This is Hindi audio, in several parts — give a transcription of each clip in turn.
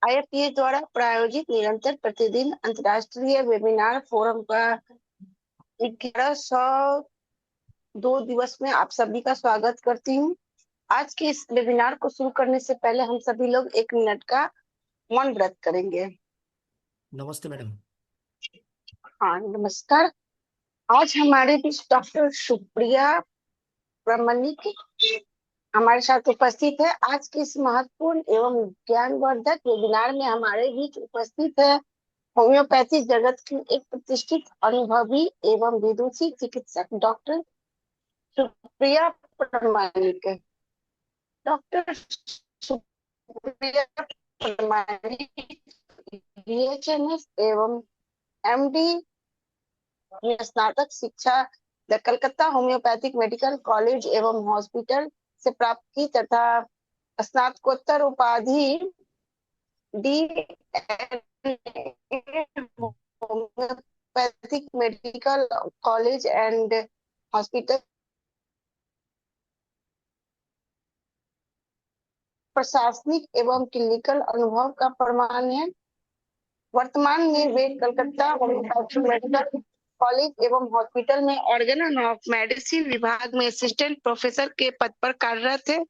IFPH द्वारा प्रायोजित निरंतर प्रतिदिन अंतर्राष्ट्रीय वेबिनार फोरम का 1102 दिवस में आप सभी का स्वागत करती हूँ। आज के इस वेबिनार को शुरू करने से पहले हम सभी लोग 1 मिनट का मौन व्रत करेंगे। नमस्ते मैडम। हाँ, नमस्कार। आज हमारे बीच डॉक्टर सुप्रिया प्रमाणिक हमारे साथ उपस्थित है। आज के इस महत्वपूर्ण एवं ज्ञानवर्धक वेबिनार में हमारे बीच उपस्थित है होम्योपैथी जगत की एक प्रतिष्ठित, अनुभवी एवं विदुषी चिकित्सक डॉक्टर सुप्रिया प्रमाणिक। डॉक्टर सुप्रिया प्रमाणिक BHMS एवं MD स्नातक शिक्षा the Calcutta homeopathic medical college एवं हॉस्पिटल से प्राप्त की तथा स्नातकोत्तर उपाधि homeopathic medical college and hospital प्रशासनिक एवं क्लिनिकल अनुभव का प्रमाण है। वर्तमान में वे कलकत्ता होम्योपैथिक मेडिकल कॉलेज एवं हॉस्पिटल में ऑर्गन ऑफ मेडिसिन विभाग में असिस्टेंट प्रोफेसर के पद पर कार्यरत है,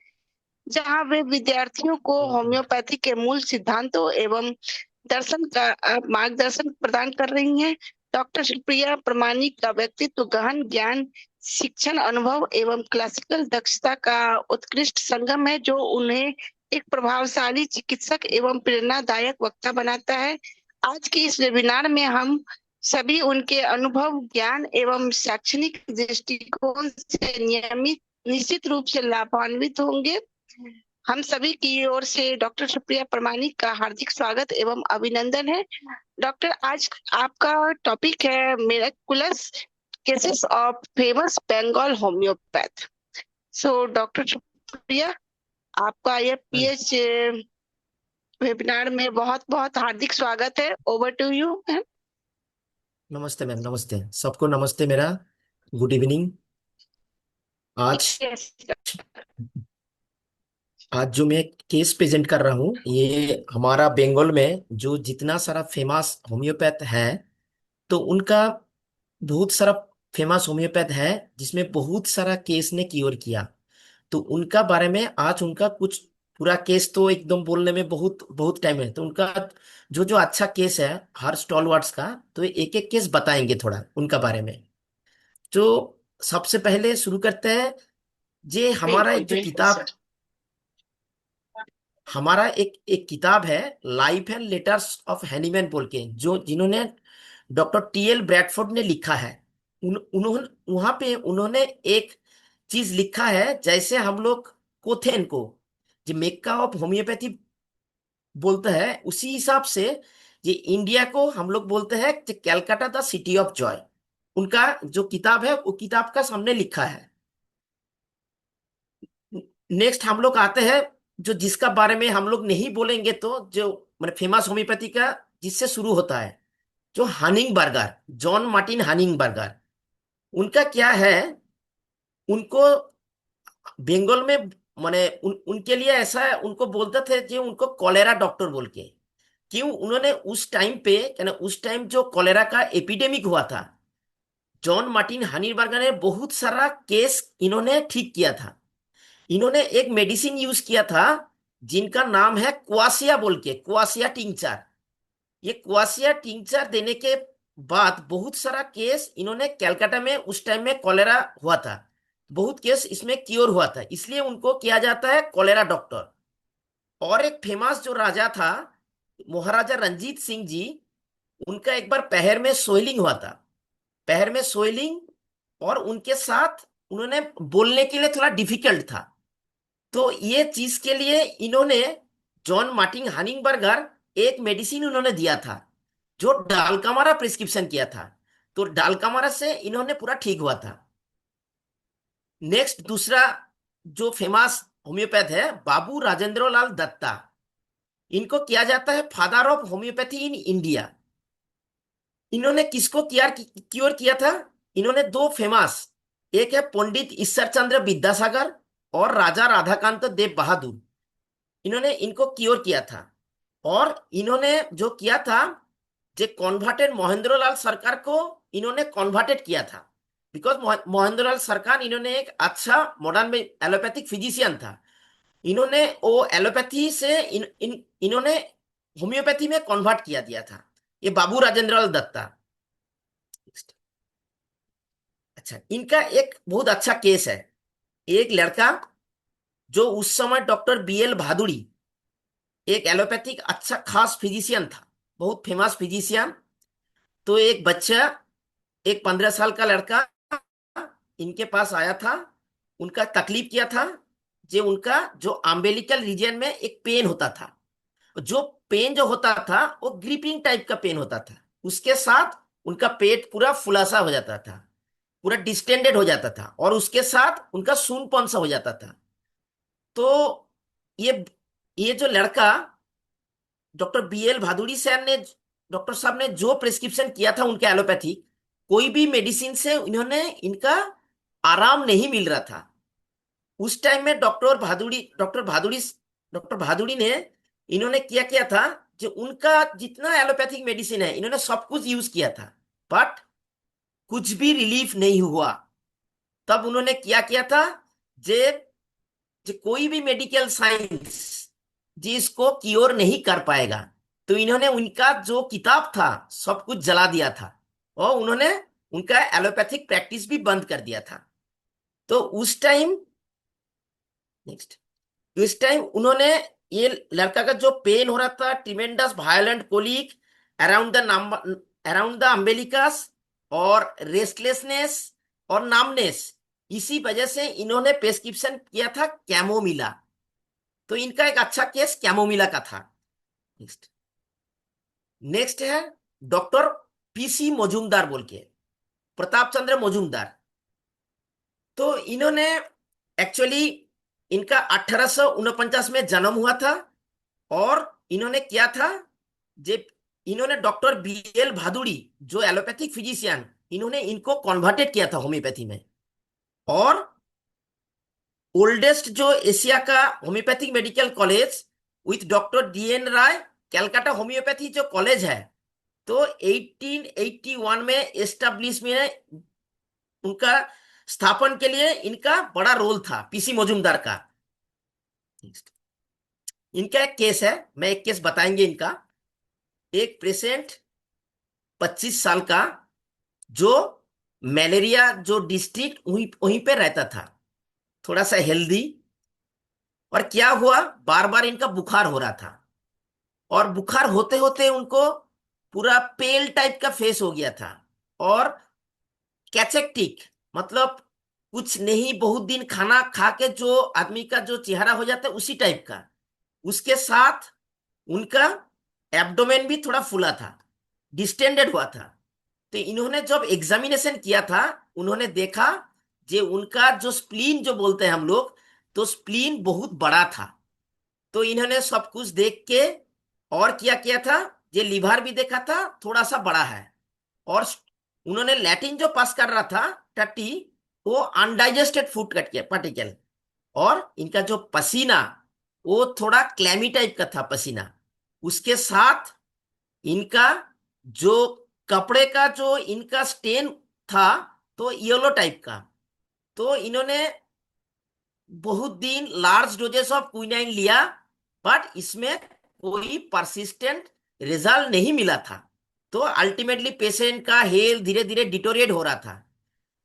जहां वे विद्यार्थियों को होम्योपैथी के मूल सिद्धांतों एवं दर्शन का मार्गदर्शन प्रदान कर रही हैं। डॉक्टर सुप्रिया प्रमाणिक का व्यक्तित्व गहन ज्ञान, शिक्षण अनुभव एवं क्लासिकल दक्षता का उत्कृष्ट संगम है, जो उन्हें एक प्रभावशाली चिकित्सक एवं प्रेरणादायक वक्ता बनाता है। आज के इस वेबिनार में हम सभी उनके अनुभव, ज्ञान एवं शैक्षणिक दृष्टिकोण से निश्चित रूप से लाभान्वित होंगे। हम सभी की ओर से डॉक्टर सुप्रिया प्रमाणिक का हार्दिक स्वागत एवं अभिनंदन है। डॉक्टर, आज आपका टॉपिक है miraculous cases of famous Bengal homeopath. So doctor Supriya, आपका ये PH वेबिनार में बहुत बहुत हार्दिक स्वागत है। Over to you ma'am. नमस्ते मैम। नमस्ते सबको। नमस्ते मेरा। Good evening. आज आज जो मैं केस प्रेजेंट कर रहा हूँ, ये हमारा बंगाल में जो जितना सारा फेमस होम्योपैथ है, तो उनका बहुत सारा फेमस होम्योपैथ है जिसमें बहुत सारा केस ने क्योर किया। तो उनका बारे में आज उनका कुछ पूरा केस तो एकदम बोलने में बहुत बहुत टाइम है, तो उनका जो जो अच्छा केस है हर स्टॉलवर्ड्स का, तो एक एक केस बताएंगे थोड़ा उनका बारे में। तो सबसे पहले शुरू करते हैं। जे हमारा बिल्कुल एक जो बिल्कुल किताब, सर। हमारा एक एक किताब है life and letters of Hahnemann बोल के, जो जिन्होंने डॉक्टर TL ब्रैडफोर्ड ने लिखा है। उन्होंने वहां पे उन्होंने एक चीज लिखा है, जैसे हम लोग कोथेन को जो मेक्का ऑफ होम्योपैथी बोलते हैं, उसी हिसाब से ये इंडिया को हम लोग बोलते हैं कि Calcutta the city of Joy. उनका जो किताब है वो किताब का सामने लिखा है। नेक्स्ट हम लोग आते हैं जो जिसका बारे में हम लोग नहीं बोलेंगे, तो जो मतलब फेमस होम्योपैथी का जिससे शुरू होता है, जो हनिंग बर्गर, जॉन मार्टिन हनिंग बर्गर। उनका क्या है, उनको बंगाल में माने उनके लिए ऐसा है, उनको बोलते थे जो उनको कॉलेरा डॉक्टर बोल के। क्यों? उन्होंने उस टाइम पे, क्या ना, उस टाइम जो कॉलेरा का एपिडेमिक हुआ था, जॉन मार्टिन हनीबर्गर ने बहुत सारा केस इन्होंने ठीक किया था। इन्होंने एक मेडिसिन यूज किया था जिनका नाम है क्वासिया बोल के, क्वासिया टिंचर। ये क्वासिया टिंचर देने के बाद बहुत सारा केस इन्होंने कलकत्ता में उस टाइम में कॉलेरा हुआ था, बहुत केस इसमें क्योर हुआ था, इसलिए उनको किया जाता है कॉलेरा डॉक्टर। और एक फेमस जो राजा था, महाराजा रंजीत सिंह जी, उनका एक बार पैर में सोइलिंग हुआ था, पैर में सोइलिंग, और उनके साथ उन्होंने बोलने के लिए थोड़ा डिफिकल्ट था। तो ये चीज के लिए इन्होंने जॉन मार्टिन हनिंगबर्गर एक मेडिसिन उन्होंने दिया था, जो डालकामारा प्रिस्क्रिप्शन किया था। तो डालकामारा से इन्होंने पूरा ठीक हुआ था। नेक्स्ट दूसरा जो फेमस होम्योपैथ है, बाबू राजेंद्र लाल दत्ता। इनको किया जाता है father of homeopathy in India. इन्होंने किसको क्योर किया था? इन्होंने दो फेमस, एक है पंडित ईश्वर चंद्र विद्यासागर और राजा राधाकांत देव बहादुर, इन्होंने इनको क्योर किया था। और इन्होंने जो किया था, जे कन्वर्टेड महेंद्रलाल सरकार को इन्होंने कन्वर्टेड किया था। बिकॉज महेंद्रलाल सरकार इन्होंने एक अच्छा मॉडर्न में एलोपैथिक फिजिशियन था। इन्होंने वो एलोपैथी से इन्होंने होम्योपैथी में कन्वर्ट किया दिया था। ये बाबू राजेंद्र लाल दत्ता। अच्छा, इनका एक बहुत अच्छा केस है। एक लड़का जो उस समय डॉक्टर बीएल भादुड़ी, एक एलोपैथिक अच्छा खास फिजिशियन था, बहुत फेमस फिजिशियन। तो एक बच्चा, एक 15 साल का लड़का इनके पास आया था। उनका तकलीफ किया था, जो उनका जो अम्बिलिकल रीजन में एक पेन होता था। जो पेन जो होता था वो ग्रिपिंग टाइप का पेन होता था। उसके साथ उनका पेट पूरा फुलासा हो जाता था, पूरा डिस्टेंडेड हो जाता था, और उसके साथ उनका सूनपन सा हो जाता था। तो ये ये जो लड़का डॉक्टर बीएल भादुड़ी सर ने, डॉक्टर साहब ने जो प्रिस्क्रिप्शन किया था उनके एलोपैथी, कोई भी मेडिसिन से इन्होंने इनका आराम नहीं मिल रहा था। उस टाइम में डॉक्टर भादुड़ी ने इन्होंने क्या किया था, जो उनका जितना एलोपैथिक मेडिसिन है इन्होंने सब कुछ यूज किया था, बट कुछ भी रिलीफ नहीं हुआ। तब उन्होंने क्या किया था, जे जो कोई भी मेडिकल साइंस जिसको क्योर नहीं कर पाएगा, तो इन्होंने उनका जो किताब था सब कुछ जला दिया था, और उन्होंने उनका एलोपैथिक प्रैक्टिस भी बंद कर दिया था। तो उस टाइम, नेक्स्ट, इस टाइम उन्होंने, ये लड़का का जो पेन हो रहा था, tremendous violent colic around the number, around the umbilicus, और रेस्टलेसनेस और नामनेस, इसी वजह से इन्होंने प्रेस्क्रिप्शन किया था कैमोमिला। तो इनका एक अच्छा केस कैमोमिला का था। नेक्स्ट, नेक्स्ट है डॉक्टर पीसी मजूमदार बोल के, प्रताप चंद्र मजूमदार। तो इन्होंने एक्चुअली, इनका 1849 में जन्म हुआ था। और इन्होंने क्या था, जे इन्होंने डॉक्टर बीएल भादुड़ी जो एलोपैथिक फिजिशियन, इन्होंने इनको कन्वर्टेड किया था होम्योपैथी में। और ओल्डेस्ट जो एशिया का homeopathic medical college with doctor DN Rai, Calcutta homeopathy जो कॉलेज है, तो 1881 में एस्टेब्लिश में उनका स्थापन के लिए इनका बड़ा रोल था, पीसी मजूमदार का। इनका एक केस है, मैं एक केस बताएंगे इनका। एक पेशेंट 25 साल का, जो मलेरिया जो डिस्ट्रिक्ट वहीं वहीं पे रहता था, थोड़ा सा हेल्दी। और क्या हुआ, बार बार इनका बुखार हो रहा था, और बुखार होते होते उनको पूरा पेल टाइप का फेस हो गया था, और कैचेक्टिक, मतलब कुछ नहीं, बहुत दिन खाना खा के जो आदमी का जो चेहरा हो जाता है उसी टाइप का। उसके साथ उनका एब्डोमेन भी थोड़ा फूला था, डिस्टेंडेड हुआ था। तो इन्होंने जब एग्जामिनेशन किया था, उन्होंने देखा जे उनका जो स्प्लीन जो बोलते हैं हम लोग, तो स्प्लीन बहुत बड़ा था। तो इन्होंने सब कुछ देख के और क्या किया था, ये लिवर भी देखा था थोड़ा सा बड़ा है। और उन्होंने लैटिन जो पास कर रहा था, टट्टी, वो अनडाइजेस्टेड फूड कट किया पार्टिकल। और इनका जो पसीना, वो थोड़ा क्लैमी टाइप का था पसीना। उसके साथ इनका जो कपड़े का जो इनका स्टेन था, तो येलो टाइप का। तो इन्होंने बहुत दिन लार्ज डोजेस ऑफ क्विनाइन लिया, बट इसमें कोई परसिस्टेंट रिजल्ट नहीं मिला था। तो अल्टीमेटली पेशेंट का हेल्थ धीरे धीरे डिटोरिएट हो रहा था।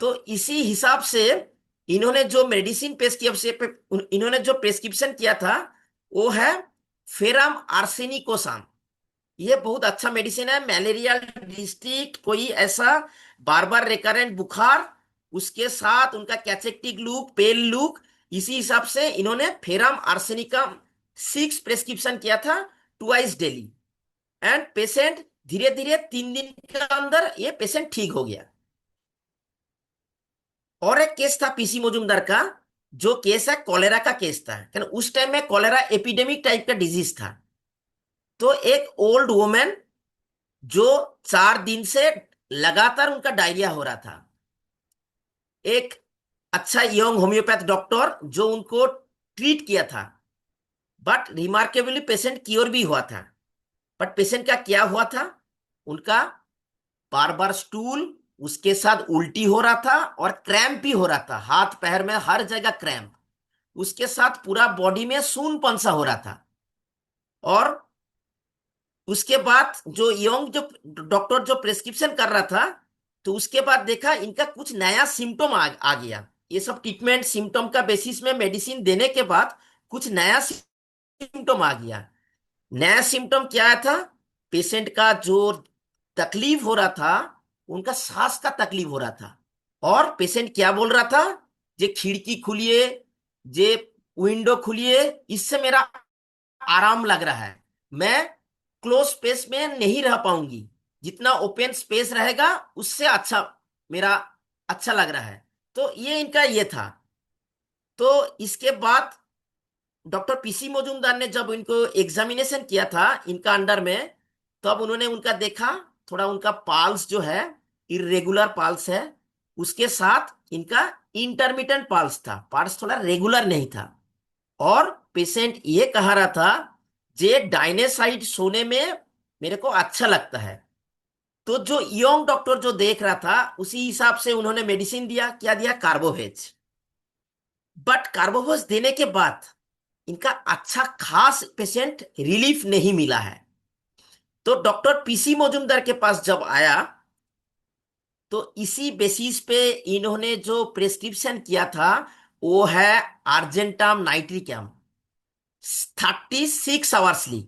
तो इसी हिसाब से इन्होंने जो मेडिसिन प्रेस्क्रिप्शन, इन्होंने जो प्रेस्क्रिप्शन किया था, वो है फेरम आर्सेनिकोसाम। ये बहुत अच्छा मेडिसिन है, मलेरिया डिस्ट्रिक्ट, कोई ऐसा बार बार रिकरेंट बुखार, उसके साथ उनका कैचेक्टिक लुक, पेल लुक, इसी हिसाब से इन्होंने फेरम आर्सेनिकम 6 प्रेस्क्रिप्शन किया था, ट्वाइस डेली। एंड पेशेंट धीरे धीरे 3 दिन के अंदर ये पेशेंट ठीक हो गया। और एक केस था पीसी मजूमदार का, जो केस है कॉलेरा का केस था, क्योंकि उस टाइम में कॉलेरा एपिडेमिक टाइप का डिजीज था। तो एक ओल्ड वुमेन, जो 4 दिन से लगातार उनका डायरिया हो रहा था, एक अच्छा यंग होम्योपैथ डॉक्टर जो उनको ट्रीट किया था, बट रिमार्केबली पेशेंट क्योर भी हुआ था। बट पेशेंट का क्या हुआ था, उनका बार बार स्टूल, उसके साथ उल्टी हो रहा था और क्रैम्प भी हो रहा था, हाथ पैर में हर जगह क्रैम्प, उसके साथ पूरा बॉडी में सूनपन सा हो रहा था। और उसके बाद जो यंग जो डॉक्टर जो प्रेस्क्रिप्शन कर रहा था, तो उसके बाद देखा इनका कुछ नया सिम्टम आ गया। ये सब ट्रीटमेंट सिम्टम का बेसिस में मेडिसिन देने के बाद कुछ नया सिम्टम आ गया। नया सिम्टम क्या था, पेशेंट का जो तकलीफ हो रहा था, उनका सांस का तकलीफ हो रहा था। और पेशेंट क्या बोल रहा था, जे खिड़की खुलिए, जे विंडो खुलिए, इससे मेरा आराम लग रहा है, मैं क्लोज स्पेस में नहीं रह पाऊंगी, जितना ओपन स्पेस रहेगा उससे अच्छा, मेरा अच्छा लग रहा है। तो ये इनका ये था। तो इसके बाद डॉक्टर पीसी मजूमदार ने जब इनको एग्जामिनेशन किया था इनका अंडर में, तब उन्होंने उनका देखा, थोड़ा उनका पाल्स जो है इरेगुलर पाल्स है, उसके साथ इनका इंटरमिटेंट पाल्स था, पाल्स थोड़ा रेगुलर नहीं था। और पेशेंट ये कह रहा था, जे दाहिने साइड सोने में मेरे को अच्छा लगता है। तो जो यंग डॉक्टर जो देख रहा था उसी हिसाब से उन्होंने मेडिसिन दिया, क्या दिया, कार्बोवेज। बट कार्बोवेज देने के बाद इनका अच्छा खास पेशेंट रिलीफ नहीं मिला है। तो डॉक्टर पीसी मजूमदार के पास जब आया, तो इसी बेसिस पे इन्होंने जो प्रेस्क्रिप्शन किया था वो है अर्जेंटाम नाइट्रिकम 36 आवर्सली।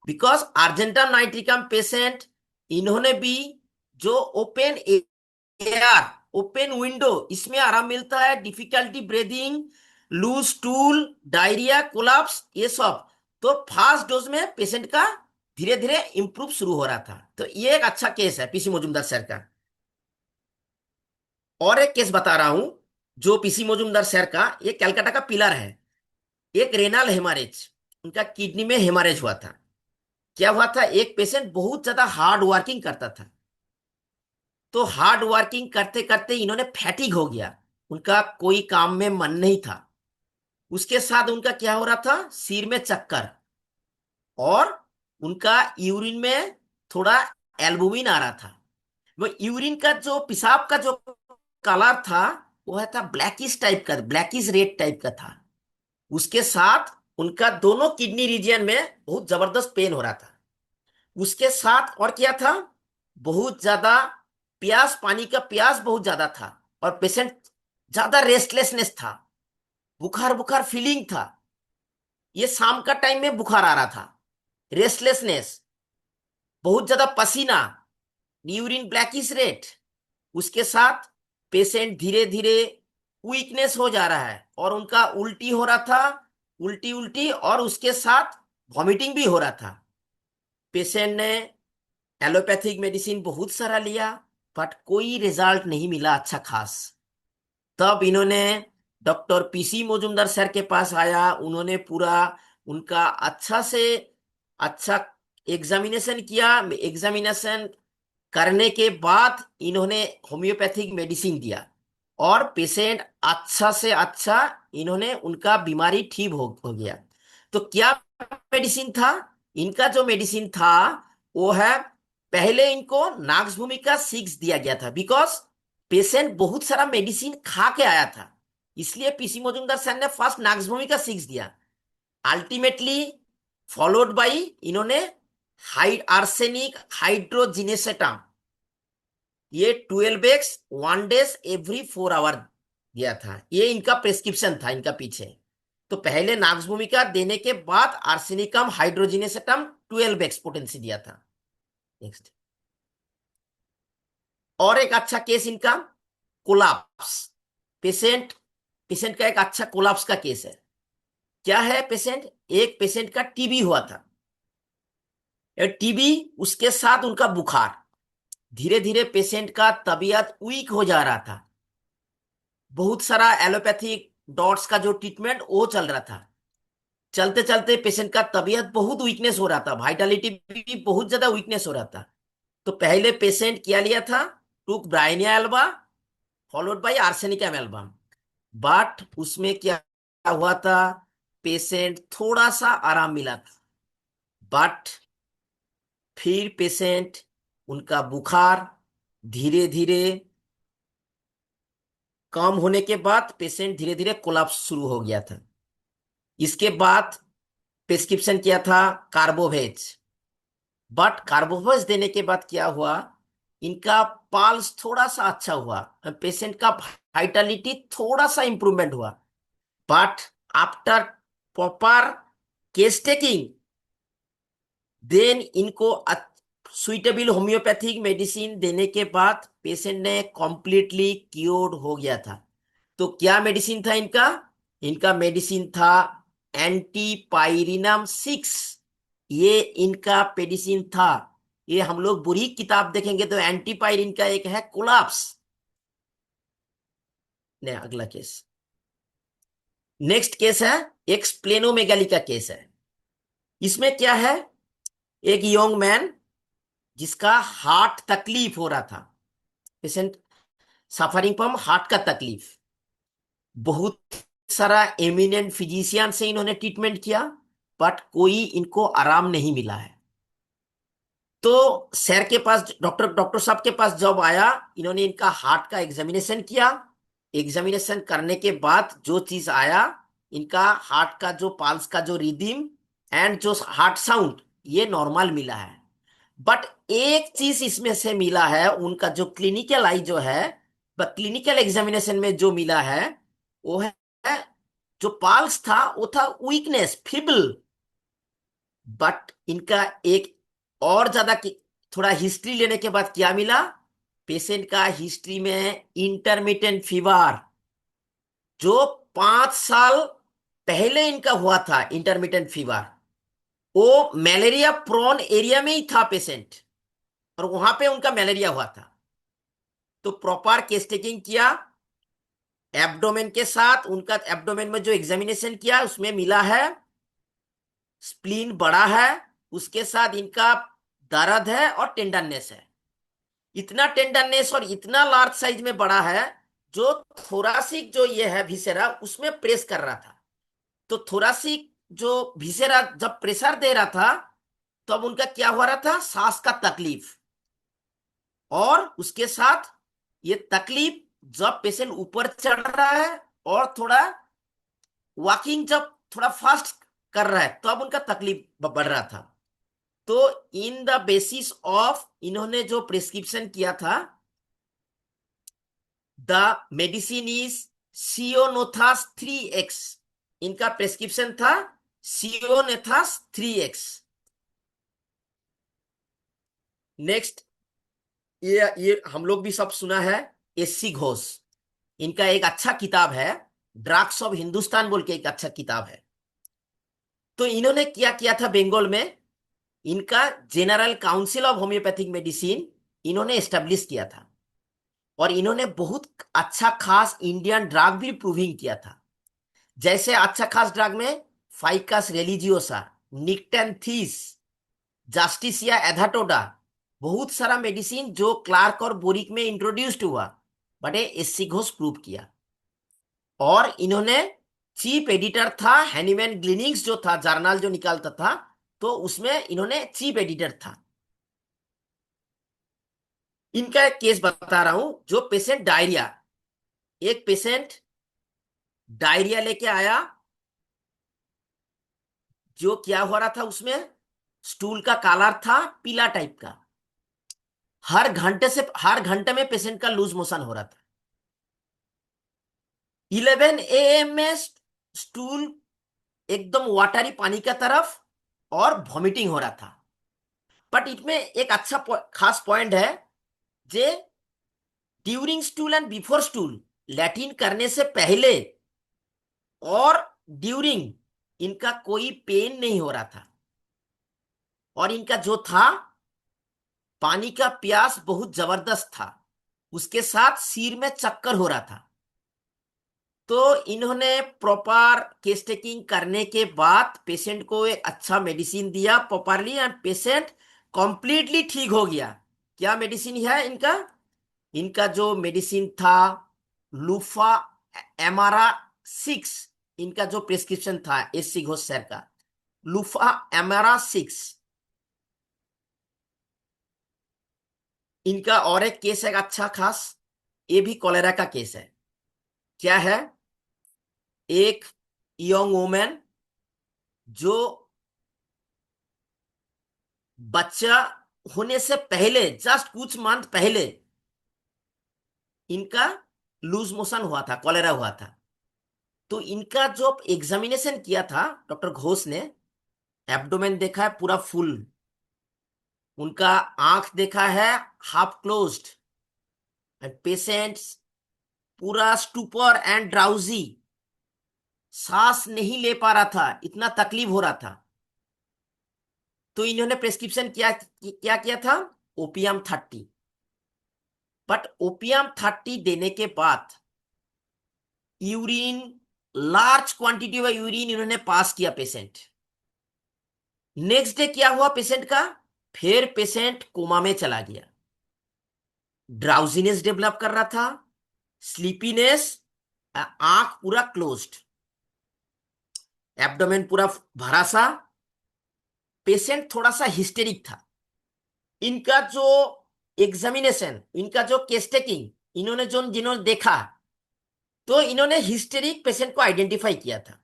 बिकॉज अर्जेंटाम नाइट्रिकम पेशेंट, इन्होंने भी जो ओपन एयर, ओपन विंडो, इसमें आराम मिलता है, difficulty breathing, loose stool, diarrhoea, collapse, ये सब। तो फर्स्ट डोज में पेशेंट का धीरे धीरे इंप्रूव शुरू हो रहा था। तो ये एक अच्छा केस है पीसी मजूमदार सर का। और एक केस बता रहा हूं, जो पीसी मजूमदार सर का, ये कलकत्ता का पिलर है। एक रेनल हेमरेज, उनका किडनी में हेमरेज हुआ था। क्या हुआ था, एक पेशेंट बहुत ज्यादा हार्ड वर्किंग करता था, तो हार्ड वर्किंग करते करते इन्होंने फैटिक हो गया, उनका कोई काम में मन नहीं था। उसके साथ उनका क्या हो रहा था, सिर में चक्कर, और उनका यूरिन में थोड़ा एल्बुमिन आ रहा था। वो यूरिन का जो पेशाब का जो कलर था, वो था ब्लैकिश टाइप का, ब्लैकिश रेड टाइप का था। उसके साथ उनका दोनों किडनी रीजन में बहुत जबरदस्त पेन हो रहा था। उसके साथ और क्या था, बहुत ज्यादा प्यास, पानी का प्यास बहुत ज्यादा था, और पेशेंट ज्यादा रेस्टलेसनेस था, बुखार बुखार फीलिंग था। ये शाम का टाइम में बुखार आ रहा था, रेस्टलेसनेस, बहुत ज्यादा पसीना, यूरिन ब्लैकिश रेड। उसके साथ पेशेंट धीरे धीरे वीकनेस हो जा रहा है, और उनका उल्टी हो रहा था, उल्टी उल्टी, और उसके साथ वॉमिटिंग भी हो रहा था। पेशेंट ने एलोपैथिक मेडिसिन बहुत सारा लिया, बट कोई रिजल्ट नहीं मिला अच्छा खास। तब इन्होंने डॉक्टर पीसी मजूमदार सर के पास आया, उन्होंने पूरा उनका अच्छा से अच्छा एग्जामिनेशन किया। एग्जामिनेशन करने के बाद इन्होंने होम्योपैथिक मेडिसिन दिया, और पेशेंट अच्छा से अच्छा, इन्होंने उनका बीमारी ठीक हो गया। तो क्या मेडिसिन था, इनका जो मेडिसिन था वो है, पहले इनको नाक्स भूमिका 6 दिया गया था, बिकॉज पेशेंट बहुत सारा मेडिसिन खा के आया था, इसलिए पीसी मजूमदार सर ने फर्स्ट नाक्स भूमिका 6 दिया। अल्टीमेटली फॉलोड बाई इन्होंने आर्सेनिक हाइड्रोजिनेसेटम, ये 12 एक्स 1 डेज एवरी 4 आवर दिया था। ये इनका प्रेस्क्रिप्शन था इनका पीछे। तो पहले नाक्स भूमिका देने के बाद आर्सेनिकम हाइड्रोजिनेसेटम 12 एक्स पोटेंसी दिया था। नेक्स्ट, और एक अच्छा केस इनका कोलाप्स। पेशेंट पेशेंट का एक अच्छा कोलाप्स का केस है। क्या है, पेशेंट, एक पेशेंट का टीबी हुआ था, टीबी, उसके साथ उनका बुखार, धीरे धीरे पेशेंट का तबीयत वीक हो जा रहा था। बहुत सारा एलोपैथिक डॉट्स का जो ट्रीटमेंट वो चल रहा था, चलते चलते पेशेंट का तबीयत बहुत वीकनेस हो रहा था, वाइटलिटी भी बहुत ज्यादा वीकनेस हो रहा था। तो पहले पेशेंट क्या लिया था, took bryonia alba followed by arsenicum album. But उसमें क्या हुआ था, पेशेंट थोड़ा सा आराम मिला था, बट फिर पेशेंट उनका बुखार धीरे धीरे कम होने के बाद पेशेंट धीरे धीरे कोलैप्स शुरू हो गया था। इसके बाद प्रिस्क्रिप्शन किया था कार्बोवेज। बट कार्बोवेज देने के बाद क्या हुआ, इनका पल्स थोड़ा सा अच्छा हुआ, पेशेंट का वाइटलिटी थोड़ा सा इंप्रूवमेंट हुआ। But after proper case taking then इनको सुइटेबल होम्योपैथिक मेडिसिन देने के बाद पेशेंट ने कॉम्प्लीटली क्योर्ड हो गया था। तो क्या मेडिसिन था इनका? इनका मेडिसिन था एंटीपायरिनम 6। ये इनका मेडिसिन था। ये हम लोग बुरी किताब देखेंगे तो एंटीपायरिन का एक है कोलैप्स। ने अगला केस, नेक्स्ट केस है एक स्प्लेनोमेगाली का केस है। इसमें क्या है, एक यंग मैन जिसका हार्ट तकलीफ हो रहा था, पेशेंट सफरिंग फ्रॉम हार्ट का तकलीफ। बहुत सारा एमिनेंट फिजिशियन से इन्होंने ट्रीटमेंट किया बट कोई इनको आराम नहीं मिला है। तो सर के पास डॉक्टर डॉक्टर साहब के पास जब आया, इन्होंने इनका हार्ट का एग्जामिनेशन किया। एग्जामिनेशन करने के बाद जो चीज आया, इनका हार्ट का जो पल्स का जो रिदम एंड जो हार्ट साउंड ये नॉर्मल मिला है। बट एक चीज इसमें से मिला है, उनका जो क्लिनिकल आई जो है, क्लिनिकल एग्जामिनेशन में जो मिला है वो है, जो पल्स था वो था वीकनेस, फीबल। बट इनका एक और ज्यादा थोड़ा हिस्ट्री लेने के बाद क्या मिला, पेशेंट का हिस्ट्री में इंटरमिटेंट फीवर, जो 5 साल पहले इनका हुआ था इंटरमिटेंट फीवर, वो मलेरिया प्रोन एरिया में ही था पेशेंट, और वहां पे उनका मलेरिया हुआ था। तो प्रॉपर केस टेकिंग किया एब्डोमेन के साथ, उनका एब्डोमेन में जो एग्जामिनेशन किया उसमें मिला है स्प्लीन बड़ा है, उसके साथ इनका दर्द है और टेंडरनेस है। इतना टेंडरनेस और इतना लार्ज साइज में बड़ा है, जो थोरासिक जो ये है विसेरा उसमें प्रेस कर रहा था। तो थोरासिक जो विसेरा जब प्रेशर दे रहा था, तब उनका क्या हो रहा था, सांस का तकलीफ। और उसके साथ ये तकलीफ जब पेशेंट ऊपर चढ़ रहा है और थोड़ा वॉकिंग जब थोड़ा फास्ट कर रहा है, तब उनका तकलीफ बढ़ रहा था। तो इन द बेसिस ऑफ इन्होंने जो प्रिस्क्रिप्शन किया था, द मेडिसिन इज सियोनोथास 3x। इनका प्रिस्क्रिप्शन था सियोनोथास 3x। नेक्स्ट, ये हम लोग भी सब सुना है, एससी घोष। इनका एक अच्छा किताब है ड्रग्स ऑफ हिंदुस्तान बोल के, एक अच्छा किताब है। तो इन्होंने क्या किया था बंगाल में, इनका general council of homeopathic medicine इन्होंने एस्टेब्लिश किया था। और इन्होंने बहुत अच्छा खास इंडियन ड्रग भी प्रूविंग किया था। जैसे अच्छा खास ड्रग में फाइकस रिलीजियोसा, निक्टेंथीस, जस्टिसिया एथाटोडा, बहुत सारा मेडिसिन जो क्लार्क और बोरिक में इंट्रोड्यूस्ड हुआ, बट ये एससी घोष प्रूव किया। और इन्होंने चीफ एडिटर था हैनीमैन ग्लिनिंग्स जो था जर्नल जो निकालता था, तो उसमें इन्होंने चीफ एडिटर था। इनका एक केस बता रहा हूं, जो पेशेंट डायरिया, एक पेशेंट डायरिया लेके आया। जो क्या हो रहा था उसमें, स्टूल का कलर था पीला टाइप का। हर घंटे में पेशेंट का लूज मोशन हो रहा था। 11 AM में स्टूल एकदम वाटरी पानी का तरफ और वॉमिटिंग हो रहा था। बट इसमें एक अच्छा खास पॉइंट है, जे during stool and before stool, latrine करने से पहले और ड्यूरिंग इनका कोई पेन नहीं हो रहा था। और इनका जो था पानी का प्यास बहुत जबरदस्त था, उसके साथ सिर में चक्कर हो रहा था। तो इन्होंने प्रॉपर केस टेकिंग करने के बाद पेशेंट को एक अच्छा मेडिसिन दिया प्रॉपरली, एंड पेशेंट कंप्लीटली ठीक हो गया। क्या मेडिसिन है इनका? इनका जो मेडिसिन था लूफा एमारा 6। इनका जो प्रिस्क्रिप्शन था, 80 घोष सर का, लूफा एमारा 6। इनका और एक केस है अच्छा खास, ये भी कॉलेरा का केस है। क्या है? एक यंग वुमेन जो बच्चा होने से पहले, जस्ट कुछ मंथ पहले, इनका लूज मोशन हुआ था, कॉलेरा हुआ था। तो इनका जो एग्जामिनेशन किया था डॉक्टर घोष ने, एब्डोमेन देखा है पूरा फुल, उनका आंख देखा है हाफ क्लोज्ड, एंड पेशेंट्स पूरा स्टूपर एंड ड्राउजी, सांस नहीं ले पा रहा था, इतना तकलीफ हो रहा था। तो इन्होंने प्रेस्क्रिप्शन क्या किया था? ओपियम 30। बट ओपियम 30 देने के बाद urine, large quantity of urine इन्होंने पास किया पेशेंट। नेक्स्ट डे क्या हुआ पेशेंट का? फिर पेशेंट कोमा में चला गया, ड्राउजीनेस डेवलप कर रहा था, स्लीपीनेस, आंख पूरा क्लोज्ड, एब्डोमेन पूरा भरा सा, पेशेंट थोड़ा सा हिस्टेरिक था। इनका जो एग्जामिनेशन, इनका जो केस टेकिंग, इन्होंने जो जिन्होंने देखा, तो इन्होंने हिस्टेरिक पेशेंट को आइडेंटिफाई किया था।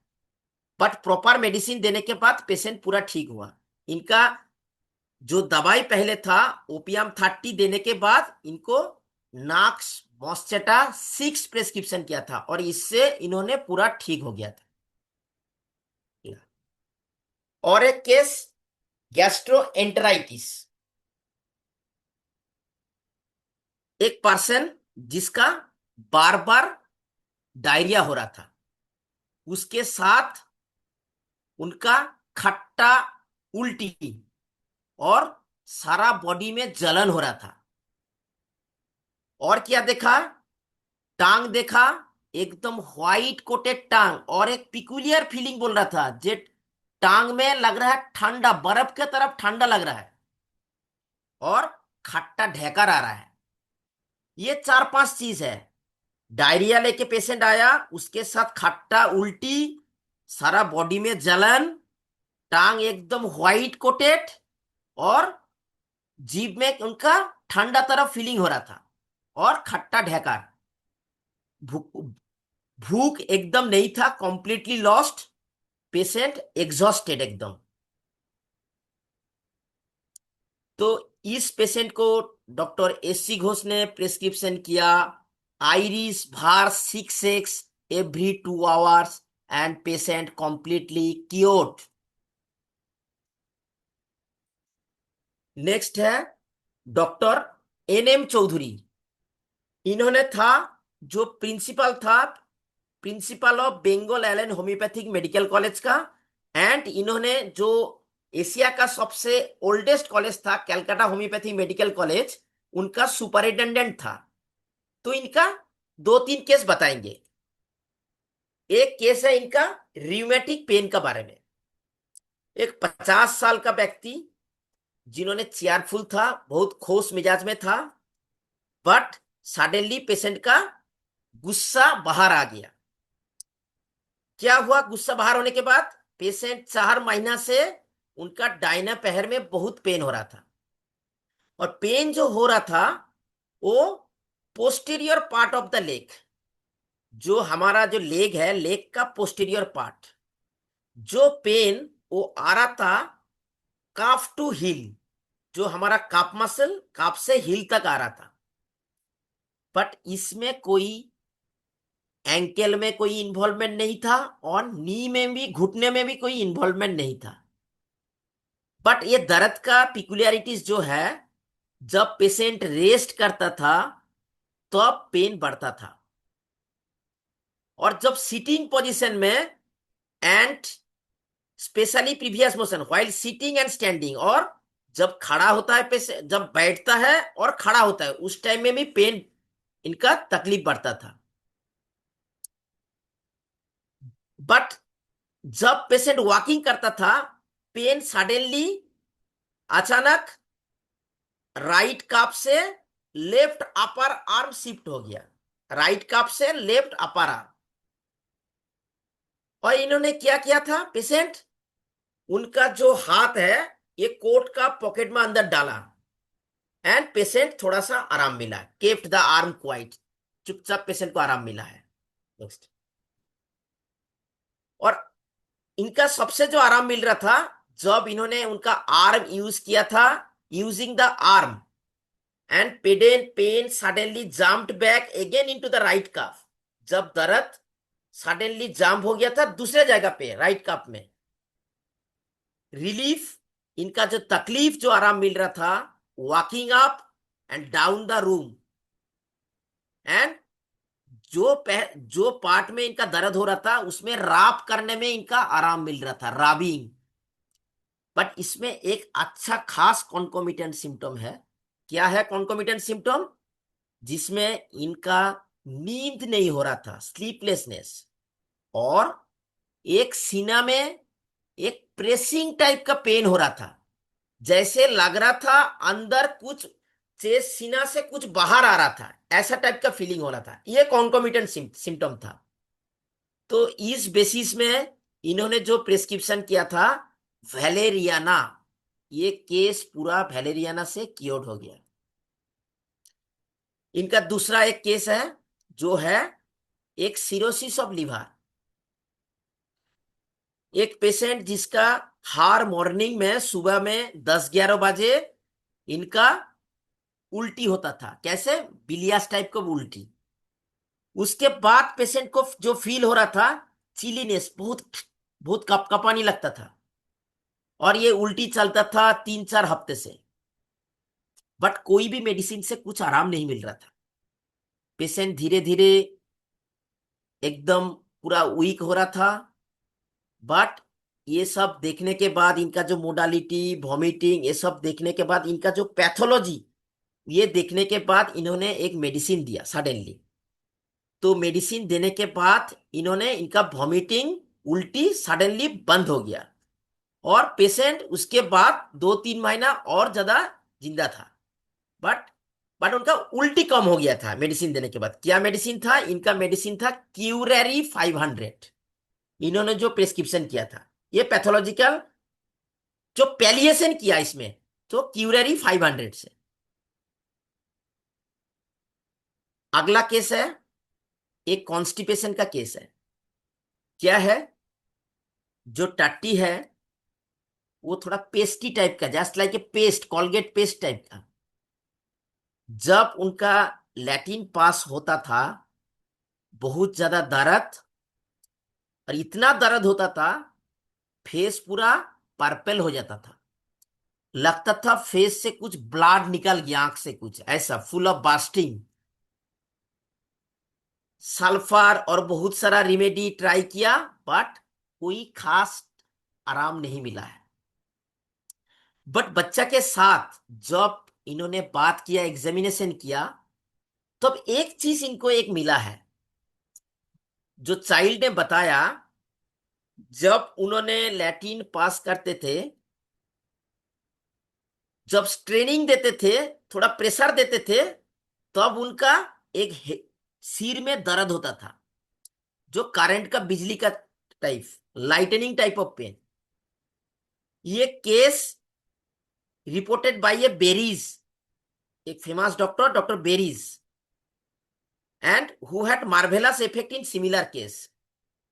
बट प्रॉपर मेडिसिन देने के बाद पेशेंट पूरा ठीक हुआ। इनका जो दवाई पहले था ओपियम 30 देने के बाद इनको नाक्स मॉस्चेटा 6 प्रेस्क्रिप्शन किया था, और इससे इन्होंने पूरा ठीक हो गया था। और एक केस गैस्ट्रोएंटेराइटिस, एक पर्सन जिसका बार बार डायरिया हो रहा था, उसके साथ उनका खट्टा, उल्टी, और सारा बॉडी में जलन हो रहा था। और क्या देखा? टांग देखा, एकदम व्हाइट कोटेड टांग, और एक पिकुलियर फीलिंग बोल रहा था, जे टांग में लग रहा है ठंडा, बर्फ के तरफ ठंडा लग रहा है, और खट्टा ढेकर आ रहा है। ये 4-5 चीज है। डायरिया लेके पेशेंट आया, उसके साथ खट्टा, उल्टी, सारा बॉडी में जलन, टांग एकदम व्हाइट कोटेड, और जीभ में उनका ठंडा तरफ फीलिंग हो रहा था, और खट्टा ढेकर। भूख भूख एकदम नहीं था, कंप्लीटली लॉस्ट, पेशेंट एग्जॉस्टेड एकदम। तो इस पेशेंट को डॉक्टर एस सी घोष ने प्रिस्क्रिप्शन किया आयरिस भार 6x every 2 hours, and patient completely cured. Next है डॉक्टर NM चौधरी। इन्होंने था जो प्रिंसिपल था, principal of Bengal Allen homeopathic medical college का, एंड इन्होंने जो एशिया का सबसे ओल्डेस्ट कॉलेज था कैलकाटा होम्योपैथिक मेडिकल कॉलेज, उनका सुपरिटेंडेंट था। तो इनका 2-3 केस बताएंगे। एक केस है इनका रियूमेटिक पेन का बारे में। एक 50 साल का व्यक्ति, जिन्होंने चेयरफुल था, बहुत खोश मिजाज में था, बट सडनली पेशेंट का गुस्सा बाहर आ गया। क्या हुआ? गुस्सा बाहर होने के बाद पेशेंट 4 महीना से उनका दाहिना पैर में बहुत पेन हो रहा था, और पेन जो हो रहा था वो posterior part of the leg, जो हमारा जो लेग है, लेग का पोस्टीरियर पार्ट, जो पेन वो आ रहा था काफ टू हिल, जो हमारा काफ मसल, काफ से हिल तक आ रहा था। बट इसमें कोई एंकल में कोई इन्वॉल्वमेंट नहीं था, और नी में भी, घुटने में भी कोई इन्वॉल्वमेंट नहीं था। बट ये दर्द का पिकुलियरिटीज जो है, जब पेशेंट रेस्ट करता था तो अब पेन बढ़ता था, और जब सिटिंग पोजीशन में, and specially previous motion while sitting and standing, और जब खड़ा होता है पेशेंट, जब बैठता है और खड़ा होता है, उस टाइम में भी पेन, इनका तकलीफ बढ़ता था। बट जब पेशेंट वॉकिंग करता था, पेन सडनली, अचानक राइट काफ से लेफ्ट अपर आर्म शिफ्ट हो गया, राइट काफ से लेफ्ट अपर आर्म। और इन्होंने क्या किया था? पेशेंट उनका जो हाथ है, ये कोट का पॉकेट में अंदर डाला, एंड पेशेंट थोड़ा सा आराम मिला, केप्ट द आर्म क्वाइट, चुपचाप पेशेंट को आराम मिला है। नेक्स्ट। और इनका सबसे जो आराम मिल रहा था, जब इन्होंने उनका आर्म यूज किया था, using the arm, and pain suddenly jumped back again into the right calf. जब दर्द सडनली जंप हो गया था दूसरे जगह पे राइट काफ में, रिलीफ, इनका जो तकलीफ जो आराम मिल रहा था, walking up and down the room, and जो पार्ट में इनका दर्द हो रहा था उसमें राब करने में इनका आराम मिल रहा था, राबिंग। बट इसमें एक अच्छा खास कॉन्कोमिटेंट सिम्टम है। क्या है कॉन्कोमिटेंट सिम्टम? जिसमें इनका नींद नहीं हो रहा था, स्लीपलेसनेस, और एक सीना में एक प्रेसिंग टाइप का पेन हो रहा था, जैसे लग रहा था अंदर कुछ, चेस्ट सीना से कुछ बाहर आ रहा था, ऐसा टाइप का फीलिंग हो रहा था। ये कॉन्कोमिटेंट सिम्टम था। तो इस बेसिस में इन्होंने जो प्रिस्क्रिप्शन किया था वैलेरियाना, ये केस पूरा वैलेरियाना से क्योर्ड हो गया। इनका दूसरा एक केस है जो है एक सिरोसिस ऑफ लिवर। एक पेशेंट जिसका हर मॉर्निंग में सुबह में 10-11 बजे इनका उल्टी होता था, कैसे बिलियस टाइप का उल्टी। उसके बाद पेशेंट को जो फील हो रहा था चिलीनेस, बहुत बहुत कपकपानी लगता था, और ये उल्टी चलता था 3-4 हफ्ते से। बट कोई भी मेडिसिन से कुछ आराम नहीं मिल रहा था। पेशेंट धीरे धीरे एकदम पूरा वीक हो रहा था। बट ये सब देखने के बाद, इनका जो मोडालिटी, वॉमिटिंग, ये सब देखने के बाद, इनका जो पैथोलॉजी, ये देखने के बाद इन्होंने एक मेडिसिन दिया सडनली। तो मेडिसिन देने के बाद इन्होंने, इनका वॉमिटिंग, उल्टी सडनली बंद हो गया, और पेशेंट उसके बाद 2-3 महीना और ज्यादा जिंदा था। बट उनका उल्टी कम हो गया था मेडिसिन देने के बाद। क्या मेडिसिन था इनका? मेडिसिन था क्यूरेरी 500। इन्होंने जो प्रिस्क्रिप्शन किया था, ये पैथोलॉजिकल जो पैलिएशन किया इसमें, तो क्यूरेरी 500 से। अगला केस है एक कॉन्स्टिपेशन का केस है। क्या है? जो टट्टी है वो थोड़ा पेस्टी टाइप का, just like a paste, Colgate paste type का। जब उनका लैटिन पास होता था, बहुत ज्यादा दर्द, और इतना दर्द होता था फेस पूरा पर्पल हो जाता था, लगता था फेस से कुछ ब्लड निकल गया, आंख से कुछ ऐसा, फुल ऑफ बास्टिंग। सल्फर और बहुत सारा रिमेडी ट्राई किया, बट कोई खास आराम नहीं मिला है। बट बच्चा के साथ जब इन्होंने बात किया, एग्जामिनेशन किया, तब एक चीज इनको एक मिला है। जो चाइल्ड ने बताया, जब उन्होंने लैटिन पास करते थे, जब ट्रेनिंग देते थे, थोड़ा प्रेशर देते थे, तब उनका एक सिर में दर्द होता था, जो करंट का, बिजली का type, lightning type of pain. ये case reported by a Berries, एक famous doctor, doctor Berries, and who had marvellous effect in similar case.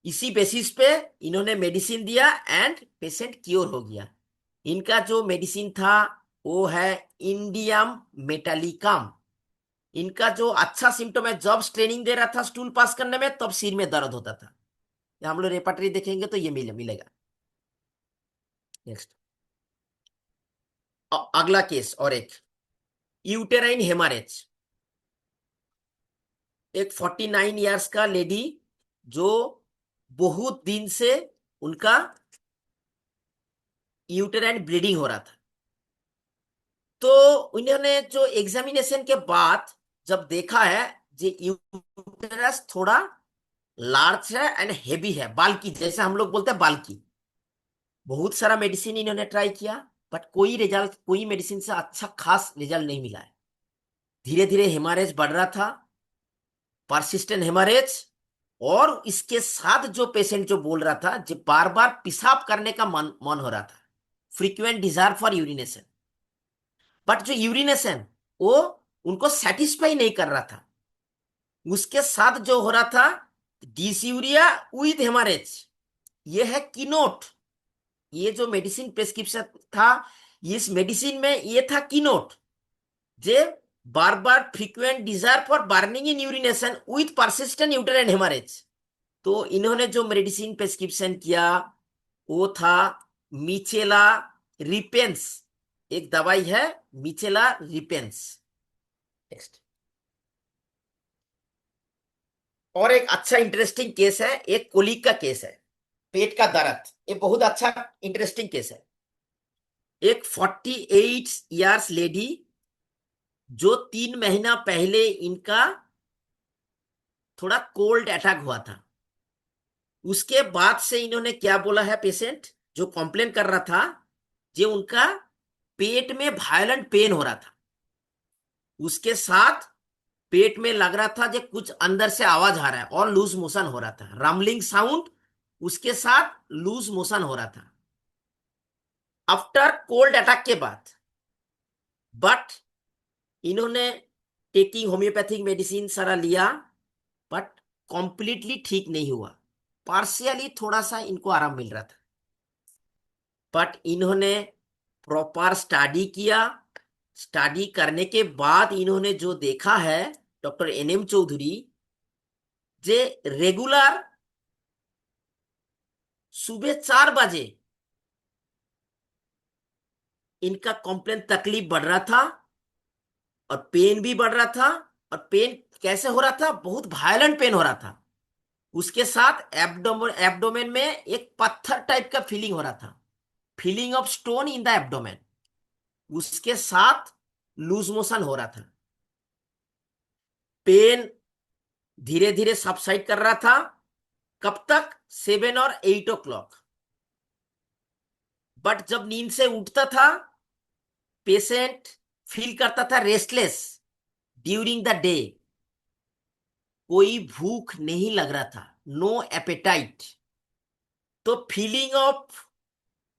इसी बेसिस पे इन्होंने मेडिसिन दिया एंड पेशेंट क्योर हो गया। इनका जो मेडिसिन था वो है इंडियम मेटालिकम। इनका जो अच्छा सिम्टम है, जब ट्रेनिंग दे रहा था स्टूल पास करने में, तब सिर में दर्द होता था। हम लोग रेपार्टरी देखेंगे तो ये मिलेगा। नेक्स्ट। अगला केस और एक यूटेराइन हेमरेज। एक 49 इयर्स का लेडी, जो बहुत दिन से उनका यूटेराइन ब्लीडिंग हो रहा था। तो उन्होंने जो एग्जामिनेशन के बाद जब देखा है, जे यूटेरस थोड़ा लार्ज है एंड हेवी है, बाल्की, जैसे हम लोग बोलते हैं बाल्की। बहुत सारा मेडिसिन इन्होंने ट्राई किया, बट कोई रिजल्ट, कोई मेडिसिन से अच्छा खास रिजल्ट नहीं मिला है। धीरे धीरे हेमरेज बढ़ रहा था, परसिस्टेंट हेमरेज। और इसके साथ जो पेशेंट जो बोल रहा था, जो बार बार पेशाब करने का मन हो रहा था, frequent desire for urination. But जो यूरिनेशन वो उनको सेटिस्फाई नहीं कर रहा था। उसके साथ जो हो रहा था, डिस्यूरिया विद हेमरेज, ये है कीनोट। ये जो मेडिसिन प्रेस्क्रिप्शन था, इस मेडिसिन में ये था कीनोट, जे बार बार frequent desire for burning in urination with persistent uterine haemorrhage. तो इन्होंने जो मेडिसिन प्रेस्क्रिप्शन किया वो था मिचेला रिपेंस, एक दवाई है मिचेला रिपेंस। नेक्स्ट। और एक अच्छा इंटरेस्टिंग केस है, एक कोलिक का केस है, पेट का दर्द। ये बहुत अच्छा इंटरेस्टिंग केस है। एक 48 इयर्स लेडी, जो 3 महीना पहले इनका थोड़ा कोल्ड अटैक हुआ था। उसके बाद से इन्होंने क्या बोला है, पेशेंट जो कंप्लेन कर रहा था, जो उनका पेट में वायलेंट पेन हो रहा था, उसके साथ पेट में लग रहा था जो कुछ अंदर से आवाज आ रहा है, और लूज मोशन हो रहा था, रमलिंग साउंड, उसके साथ लूज मोशन हो रहा था आफ्टर कोल्ड अटैक के बाद। बट इन्होंने टेकिंग होम्योपैथिक मेडिसिन सारा लिया, बट कंप्लीटली ठीक नहीं हुआ, पार्शियली थोड़ा सा इनको आराम मिल रहा था। बट इन्होंने प्रॉपर स्टडी किया। स्टडी करने के बाद इन्होंने जो देखा है, डॉक्टर NM चौधरी, जे रेगुलर सुबह 4 बजे इनका कंप्लेन तकलीफ बढ़ रहा था, और पेन भी बढ़ रहा था। और पेन कैसे हो रहा था, बहुत वायलेंट पेन हो रहा था। उसके साथ एब्डोमेन में एक पत्थर टाइप का फीलिंग हो रहा था, feeling of stone in the abdomen. उसके साथ लूज मोशन हो रहा था। पेन धीरे धीरे सबसाइड कर रहा था। कब तक? 7 और 8 o'clock। बट जब नींद से उठता था, पेशेंट फील करता था रेस्टलेस ड्यूरिंग द डे। कोई भूख नहीं लग रहा था, नो एपेटाइट। तो feeling of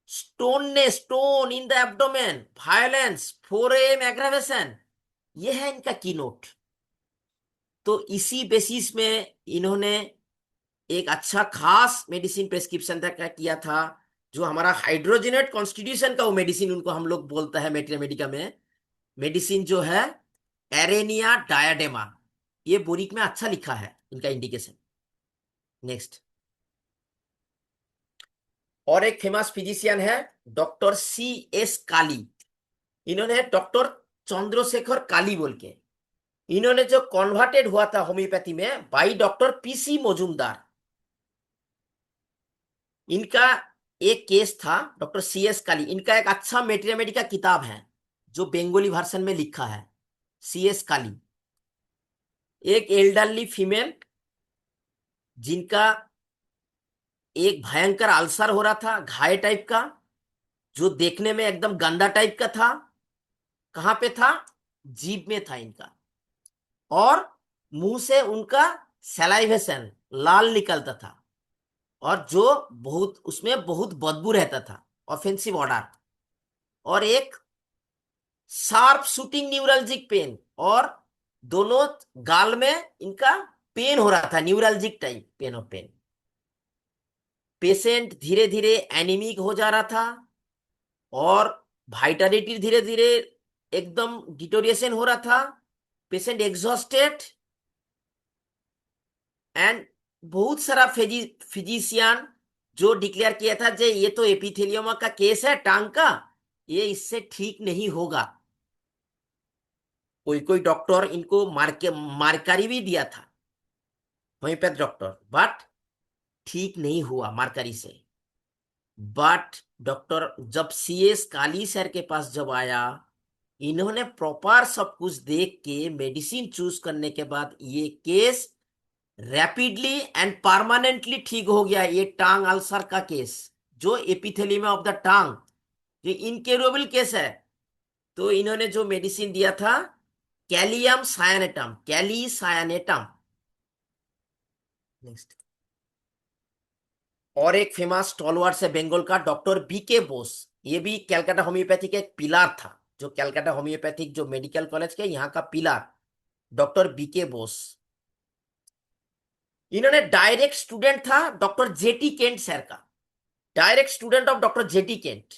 stone in the abdomen, violence, 4 AM aggravation, ये है इनका कीनोट। तो इसी बेसिस में इन्होंने एक अच्छा खास मेडिसिन प्रेस्क्रिप्शन तक किया था, जो हमारा हाइड्रोजनेट कॉन्स्टिट्यूशन का वो मेडिसिन उनको हम लोग बोलता है मेडिका में, मेडिसिन जो है एरेनिया डायाडेमा। ये बोरिक में अच्छा लिखा है इनका इंडिकेशन। नेक्स्ट। और एक फेमस फिजिशियन है डॉक्टर CS काली। इन्होंने डॉक्टर चंद्रशेखर काली बोल के, इन्होंने जो कन्वर्टेड हुआ था होम्योपैथी में बाई डॉक्टर PC मजूमदार। इनका एक केस था, डॉक्टर CS काली। इनका एक अच्छा मेट्रियामेडी का किताब है जो बंगाली वर्जन में लिखा है। CS काली एक एल्डरली फीमेल, जिनका एक भयंकर अल्सर हो रहा था, घाय टाइप का, जो देखने में एकदम गंदा टाइप का था। कहाँ पे था? जीभ में था इनका। और मुंह से उनका सलाइवेशन लाल निकलता था, और जो बहुत उसमें बहुत बदबू रहता था, ऑफेंसिव ऑर्डर। और एक शार्प शूटिंग न्यूरल्जिक पेन, और दोनों गाल में इनका पेन हो रहा था, neuralgic type pain of pain. Patient धीरे धीरे एनीमिक हो जा रहा था, और वाइटालिटी धीरे धीरे एकदम डिटोरिएशन हो रहा था। पेशेंट एग्जॉस्टेड, एंड बहुत सारा फिजिशियन जो डिक्लेयर किया था जे ये तो एपिथेलियोमा का केस है टांग का, ये इससे ठीक नहीं होगा। कोई कोई डॉक्टर इनको मार्कारी भी दिया था, होम्योपैथ डॉक्टर, बट ठीक नहीं हुआ मार्कारी से। बट डॉक्टर जब CS काली सर के पास जब आया, इन्होंने प्रॉपर सब कुछ देख के मेडिसिन चूज करने के बाद ये केस रैपिडली एंड परमानेंटली ठीक हो गया। ये टांग अल्सर का केस, जो एपिथेलियम ऑफ द टांग, जो इनक्योरेबल केस है। तो इन्होंने जो मेडिसिन दिया था, कैलियम सायनेटम, कैली सायनेटम। नेक्स्ट। और एक फेमस स्टॉलवर्ड है बंगाल का, डॉक्टर BK बोस। ये भी कैलकाटा होम्योपैथी का एक पिलार था। जो कैलकाटा होम्योपैथिक जो मेडिकल कॉलेज के यहाँ का पिलर डॉक्टर बीके बोस। इन्होंने डायरेक्ट स्टूडेंट था डॉक्टर जेटी केंट सर का, direct student of doctor jetty Kent.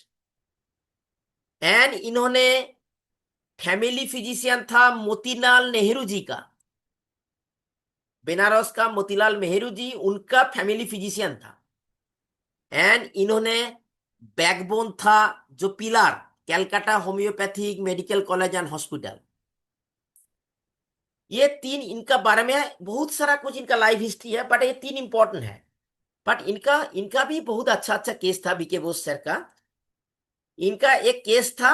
And इन्होंने फैमिली फिजिशियन था मोतीलाल नेहरू जी का, बेनारस का मोतीलाल नेहरू जी उनका फैमिली फिजिशियन था। एंड इन्होंने बैकबोन था जो pillar Calcutta homeopathic medical college and hospital. ये तीन इनका बारे में बहुत सारा कुछ इनका लाइफ हिस्ट्री है, बट ये तीन इंपॉर्टेंट है। बट इनका इनका भी बहुत अच्छा अच्छा केस था बीके बोस सर का। इनका एक केस था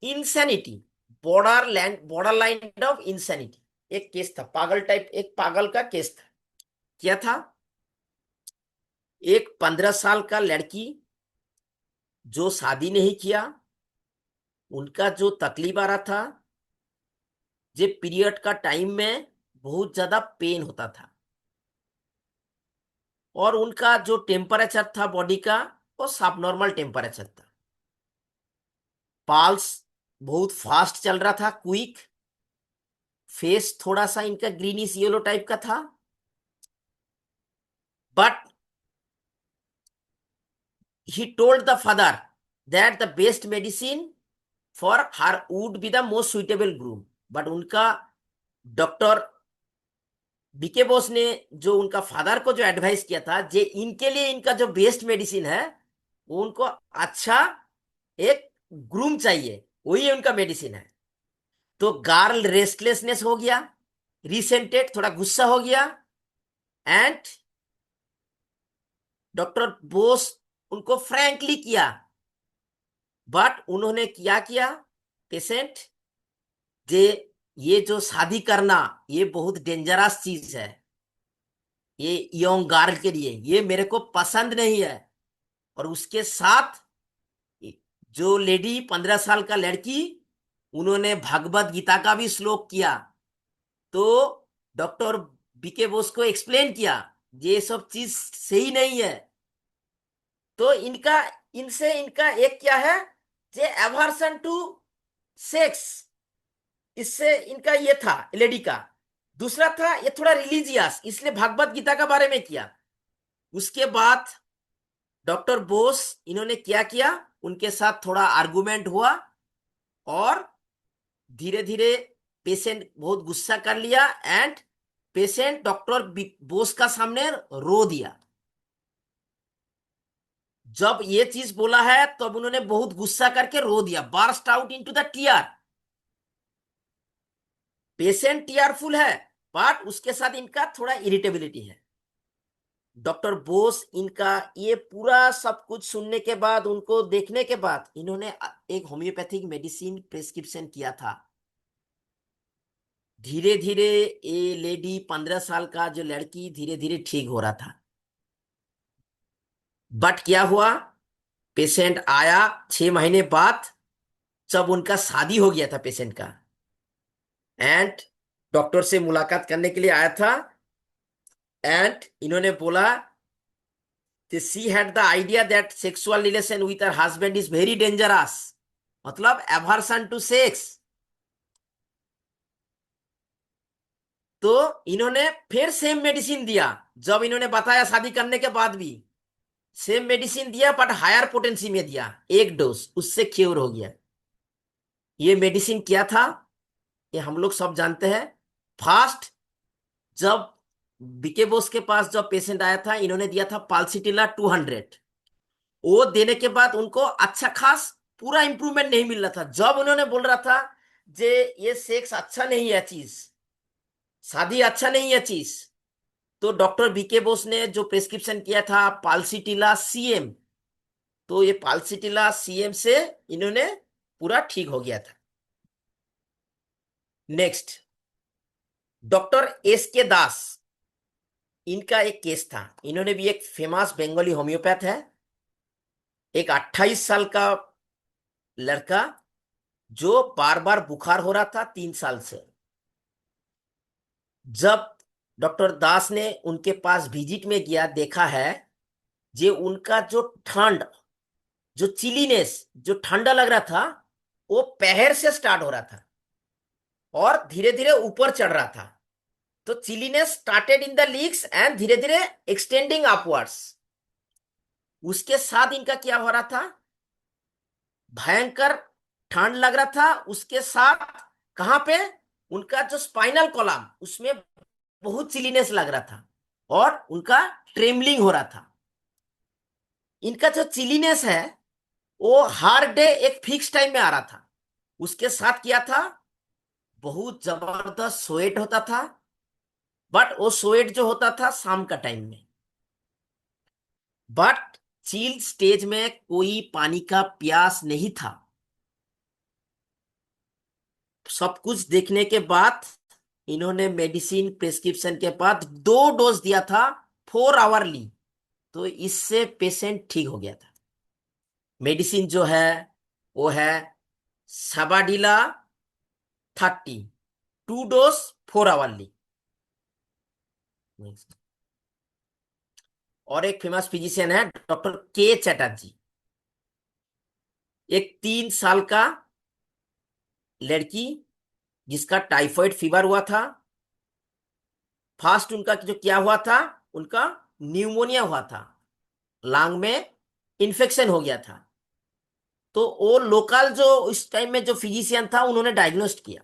insanity, border line of insanity. एक केस था पागल टाइप, एक पागल का केस था। क्या था? एक 15 साल का लड़की जो शादी नहीं किया, उनका जो तकलीफ आ रहा था, जे पीरियड का टाइम में बहुत ज्यादा पेन होता था, और उनका जो टेम्परेचर था बॉडी का वो सब नॉर्मल टेम्परेचर था। पल्स बहुत फास्ट चल रहा था, क्विक। फेस थोड़ा सा इनका ग्रीनिश येलो टाइप का था। But he told the father that the best medicine for her would be the most suitable groom। But उनका डॉक्टर बीके बोस ने जो उनका फादर को जो एडवाइस किया था, जे इनके लिए इनका जो बेस्ट मेडिसिन है वो उनको अच्छा एक ग्रूम चाहिए, वही उनका मेडिसिन है। तो गर्ल रेस्टलेसनेस हो गया, रिसेंटेड, थोड़ा गुस्सा हो गया। एंड डॉक्टर बोस उनको फ्रैंकली किया, बट उन्होंने क्या किया, पेशेंट जे ये जो शादी करना ये बहुत डेंजरस चीज है, ये यंग गर्ल के लिए ये मेरे को पसंद नहीं है। और उसके साथ जो लेडी 15 साल का लड़की, उन्होंने भगवत गीता का भी श्लोक किया। तो डॉक्टर बीके बोस को एक्सप्लेन किया ये सब चीज सही नहीं है। तो इनका इनसे इनका एक क्या है, जे एवर्सन टू सेक्स, इससे इनका ये था लेडी का। दूसरा था ये थोड़ा रिलीजियस, इसलिए भगवत गीता का बारे में किया। उसके बाद डॉक्टर बोस इन्होंने क्या किया, उनके साथ थोड़ा आर्गुमेंट हुआ, और धीरे धीरे पेशेंट बहुत गुस्सा कर लिया। एंड पेशेंट डॉक्टर बोस का सामने रो दिया। जब ये चीज बोला है तब उन्होंने बहुत गुस्सा करके रो दिया, burst out into the tear. Patient tearful है, बट उसके साथ इनका थोड़ा इरिटेबिलिटी है। डॉक्टर बोस इनका ये पूरा सब कुछ सुनने के बाद, उनको देखने के बाद, इन्होंने एक होम्योपैथिक मेडिसिन प्रिस्क्रिप्शन किया था। धीरे धीरे ये लेडी 15 साल का जो लड़की धीरे धीरे ठीक हो रहा था। बट क्या हुआ, पेशेंट आया 6 महीने बाद, जब उनका शादी हो गया था पेशेंट का, एंड डॉक्टर से मुलाकात करने के लिए आया था। एंड इन्होंने बोला कि she had the idea that sexual relation with her husband is very dangerous, मतलब aversion to sex। तो इन्होंने फिर सेम मेडिसिन दिया, जब इन्होंने बताया शादी करने के बाद भी सेम मेडिसिन दिया, बट हायर पोटेंसी में दिया, एक डोज, उससे क्योर हो गया। ये मेडिसिन क्या था ये हम लोग सब जानते हैं। फर्स्ट जब बीके बोस के पास जब पेशेंट आया था, इन्होंने दिया था पाल्सिटिला 200। वो देने के बाद उनको अच्छा खास पूरा इंप्रूवमेंट नहीं मिल रहा था। जब उन्होंने बोल रहा था जे ये सेक्स अच्छा नहीं है चीज, शादी अच्छा नहीं है चीज, तो डॉक्टर बीके बोस ने जो प्रिस्क्रिप्शन किया था पाल्सिटिला सीएम, तो ये पाल्सिटिला सीएम से इन्होंने पूरा ठीक हो गया था। नेक्स्ट डॉक्टर एस के दास, इनका एक केस था। इन्होंने भी एक फेमस बंगाली होम्योपैथ है। एक 28 साल का लड़का जो बार बार बुखार हो रहा था 3 साल से। जब डॉक्टर दास ने उनके पास विजिट में गया, देखा है जे उनका जो ठंड, जो चिलीनेस, जो ठंडा लग रहा था, वो पैर से स्टार्ट हो रहा था और धीरे धीरे ऊपर चढ़ रहा था। तो chilliness started in the leagues and धीरे धीरे एक्सटेंडिंग अपवर्ड्स। उसके साथ इनका क्या हो रहा था, भयंकर ठंड लग रहा था। उसके साथ कहां पे, उनका जो स्पाइनल कॉलम उसमें बहुत चिलीनेस लग रहा था और उनका ट्रेमलिंग हो रहा था। इनका जो चिलीनेस है वो हर डे एक फिक्स टाइम में आ रहा था। उसके साथ किया था, बहुत जबरदस्त स्वेट होता था, बट वो स्वेट जो होता था शाम का टाइम में। बट चील स्टेज में कोई पानी का प्यास नहीं था। सब कुछ देखने के बाद इन्होंने मेडिसिन प्रिस्क्रिप्शन के बाद 2 डोज दिया था 4 आवरली। तो इससे पेशेंट ठीक हो गया था। मेडिसिन जो है वो है सबाडिला 30, 2 डोज 4 आवरली। और एक फेमस फिजिशियन है डॉक्टर के चटर्जी। एक 3 साल का लड़की जिसका टाइफाइड फीवर हुआ था। फास्ट उनका जो क्या हुआ था, उनका न्यूमोनिया हुआ था, लांग में इन्फेक्शन हो गया था। तो वो लोकल जो उस टाइम में जो फिजिशियन था उन्होंने डायग्नोस्ट किया।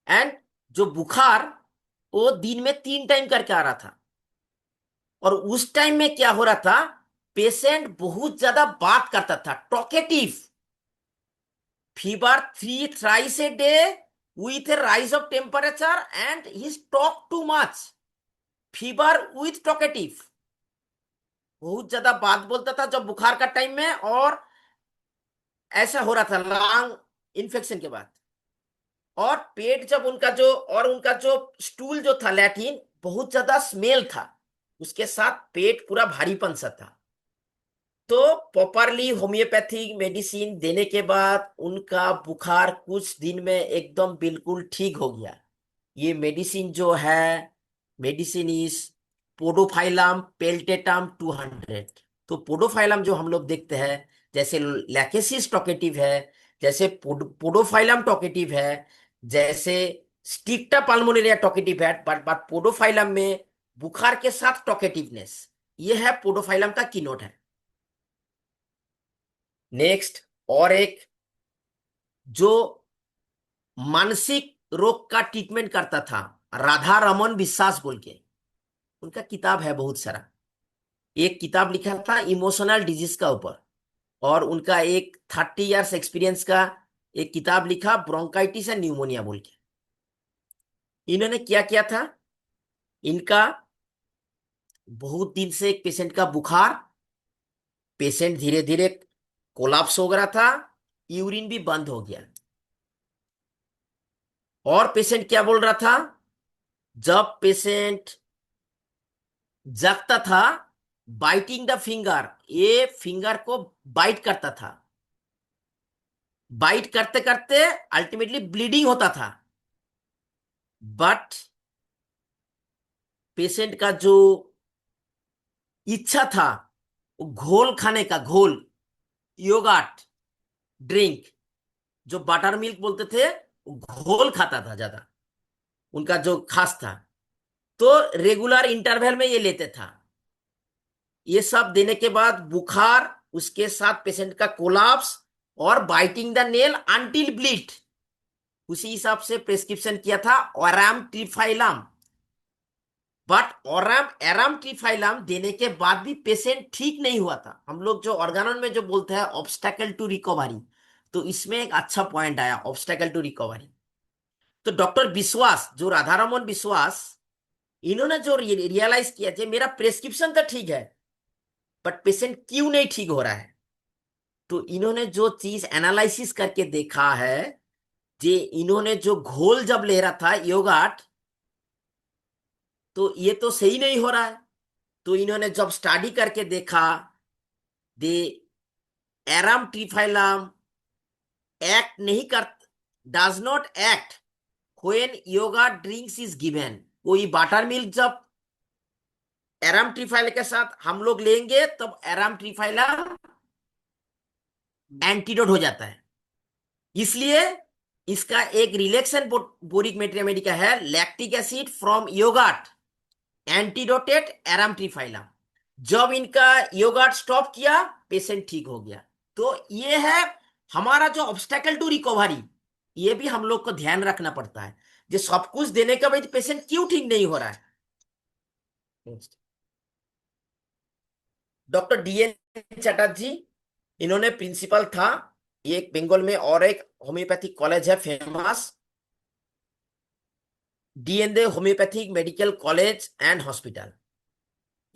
एंड जो बुखार वो दिन में 3 टाइम करके आ रहा था। और उस टाइम में क्या हो रहा था, पेशेंट बहुत ज्यादा बात करता था, talkative, fever 3 thrice a day with a rise of temperature and he talk too much, fever with talkative, बहुत ज्यादा बात बोलता था जब बुखार का टाइम में। और ऐसा हो रहा था लंग इन्फेक्शन के बाद। और पेट जब उनका जो, और उनका जो स्टूल जो था लैट्रिन बहुत ज्यादा स्मेल था, उसके साथ पेट पूरा भारीपन सा था। तो प्रॉपरली होम्योपैथिक मेडिसिन देने के बाद उनका बुखार कुछ दिन में एकदम बिल्कुल ठीक हो गया। ये मेडिसिन जो है, मेडिसिन इज पोडोफाइलम पेल्टेटम 200। तो पोडोफाइलम जो हम लोग देखते हैं, जैसे लैकेसिस टॉकेटिव है, जैसे पोडोफाइलम टॉकेटिव है, जैसे स्टिक्टा पाल्मोनेरिया टॉकेटिव है, बट पोडोफाइलम में बुखार के साथ टॉकेटिवनेस, ये है पोडोफाइलम का कीनोट है। नेक्स्ट, और एक जो मानसिक रोग का ट्रीटमेंट करता था, राधा रमन विश्वास बोल के, उनका किताब है बहुत सारा। एक किताब लिखा था इमोशनल डिजीज का ऊपर, और उनका एक 30 इयर्स एक्सपीरियंस का एक किताब लिखा ब्रोंकाइटिस एंड न्यूमोनिया बोल के। इन्होंने क्या किया था, इनका बहुत दिन से एक पेशेंट का बुखार, पेशेंट धीरे धीरे कोलैप्स हो रहा था, यूरिन भी बंद हो गया। और पेशेंट क्या बोल रहा था, जब पेशेंट जगता था, बाइटिंग द फिंगर, ये फिंगर को बाइट करता था, बाइट करते करते अल्टीमेटली ब्लीडिंग होता था। बट पेशेंट का जो इच्छा था वो घोल खाने का, घोल, योगार्ट ड्रिंक, जो बटर मिल्क बोलते थे, वो घोल खाता था ज्यादा, उनका जो खास था। तो रेगुलर इंटरवल में ये लेते था। ये सब देने के बाद बुखार, उसके साथ पेशेंट का कोलैप्स और biting the nail until bleed, उसी हिसाब से प्रेस्क्रिप्शन किया था ओराम ट्रिफाइलम। बट ओराम एराम ट्रिफाइलम देने के बाद भी पेशेंट ठीक नहीं हुआ था। हम लोग जो ऑर्गेनोन में जो बोलते हैं ऑब्स्टेकल टू रिकवरी, तो इसमें एक अच्छा पॉइंट आया ऑब्स्टेकल टू रिकवरी। तो डॉक्टर विश्वास, जो राधारमन विश्वास, इन्होंने जो रियलाइज किया कि मेरा प्रेस्क्रिप्शन तो ठीक है बट पेशेंट क्यों नहीं ठीक हो रहा है। तो इन्होंने जो चीज एनालिसिस करके देखा है, जे इन्होंने जो घोल जब ले रहा था योगार्ट, तो ये तो सही नहीं हो रहा है। तो इन्होंने जब स्टडी करके देखा, दे एराम ट्रिफाइलम एक्ट नहीं कर, does not act when yoga drinks is given. कोई बटर मिल्क जब एराम ट्रिफाइल के साथ हम लोग लेंगे तब एराम ट्रिफाइलम एंटीडोट हो जाता है। इसलिए इसका एक रिलेक्शन बोरिक मेडिका है, लैक्टिक एसिड फ्रॉम योगार्ट एंटीडोटेट एरामट्रिफाइलम। जब इनका योगार्ट स्टॉप किया, पेशेंट ठीक हो गया। तो ये है हमारा जो ऑब्स्टेकल टू रिकवरी। ये भी हम लोग को ध्यान रखना पड़ता है, जो सब कुछ देने के बाद पेशेंट क्यों ठीक नहीं हो रहा है। डॉक्टर डीएन चटर्जी, इन्होंने प्रिंसिपल था, ये एक बंगाल में और एक होम्योपैथिक कॉलेज है famous, DN De homeopathic medical college and hospital.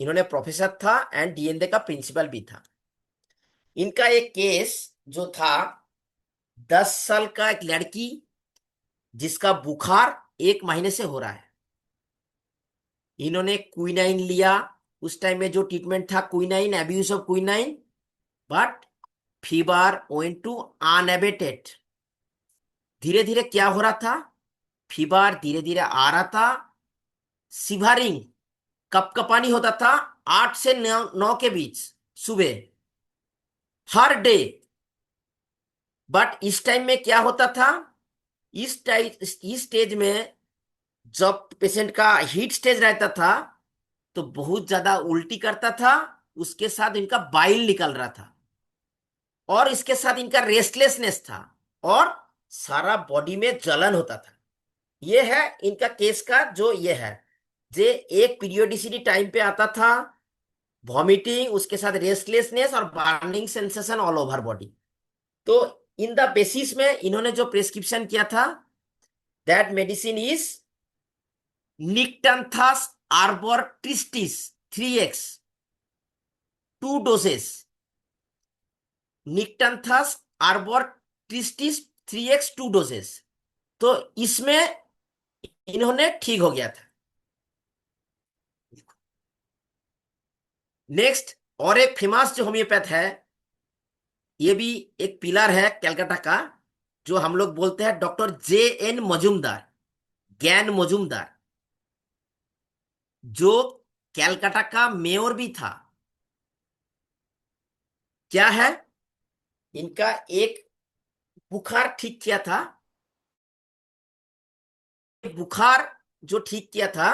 इन्होंने प्रोफेसर था एंड डीएनदे का प्रिंसिपल भी था। इनका एक केस जो था, 10 साल का एक लड़की जिसका बुखार 1 महीने से हो रहा है। इन्होंने क्विनाइन लिया, उस टाइम में जो ट्रीटमेंट था quinine, abuse of quinine, but fever went to unabated. धीरे धीरे क्या हो रहा था, फीवर धीरे धीरे आ रहा था, सिवरिंग, कपकपानी होता था 8 से 9 के बीच सुबह, हर डे। बट इस टाइम में क्या होता था, इस स्टेज में जब पेशेंट का हीट स्टेज रहता था तो बहुत ज्यादा उल्टी करता था, उसके साथ इनका बाइल निकल रहा था, और इसके साथ इनका रेस्टलेसनेस था, और सारा बॉडी में जलन होता था। ये है इनका केस का जो ये है, जे एक पीरियोडिसिटी टाइम पे आता था, वॉमिटिंग, उसके साथ रेस्टलेसनेस और burning sensation all over body. तो इन द बेसिस में इन्होंने जो प्रिस्क्रिप्शन किया था, that medicine is nyctanthes arbor tristis 3x 2 doses, nyctanthes arbor tristis 3x 2 doses. तो इसमें इन्होंने ठीक हो गया था। नेक्स्ट, और एक फेमस जो होम्योपैथ है, ये भी एक पिलर है कलकत्ता का, जो हम लोग बोलते हैं डॉक्टर JN मजूमदार, ज्ञान मजूमदार, जो कलकत्ता का मेयर भी था। क्या है, इनका एक बुखार ठीक किया था, बुखार जो ठीक किया था,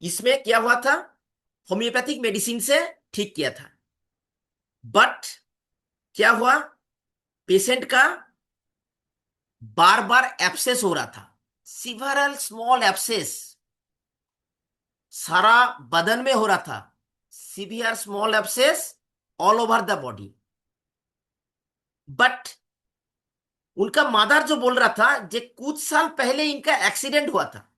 इसमें क्या हुआ था, होम्योपैथिक मेडिसिन से ठीक किया था। बट क्या हुआ, पेशेंट का बार बार एब्सेस हो रहा था, सिवरल स्मॉल एब्सेस, सारा बदन में हो रहा था, severe small abscess all over the body. But उनका मदर जो बोल रहा था, जे कुछ साल पहले इनका एक्सीडेंट हुआ था,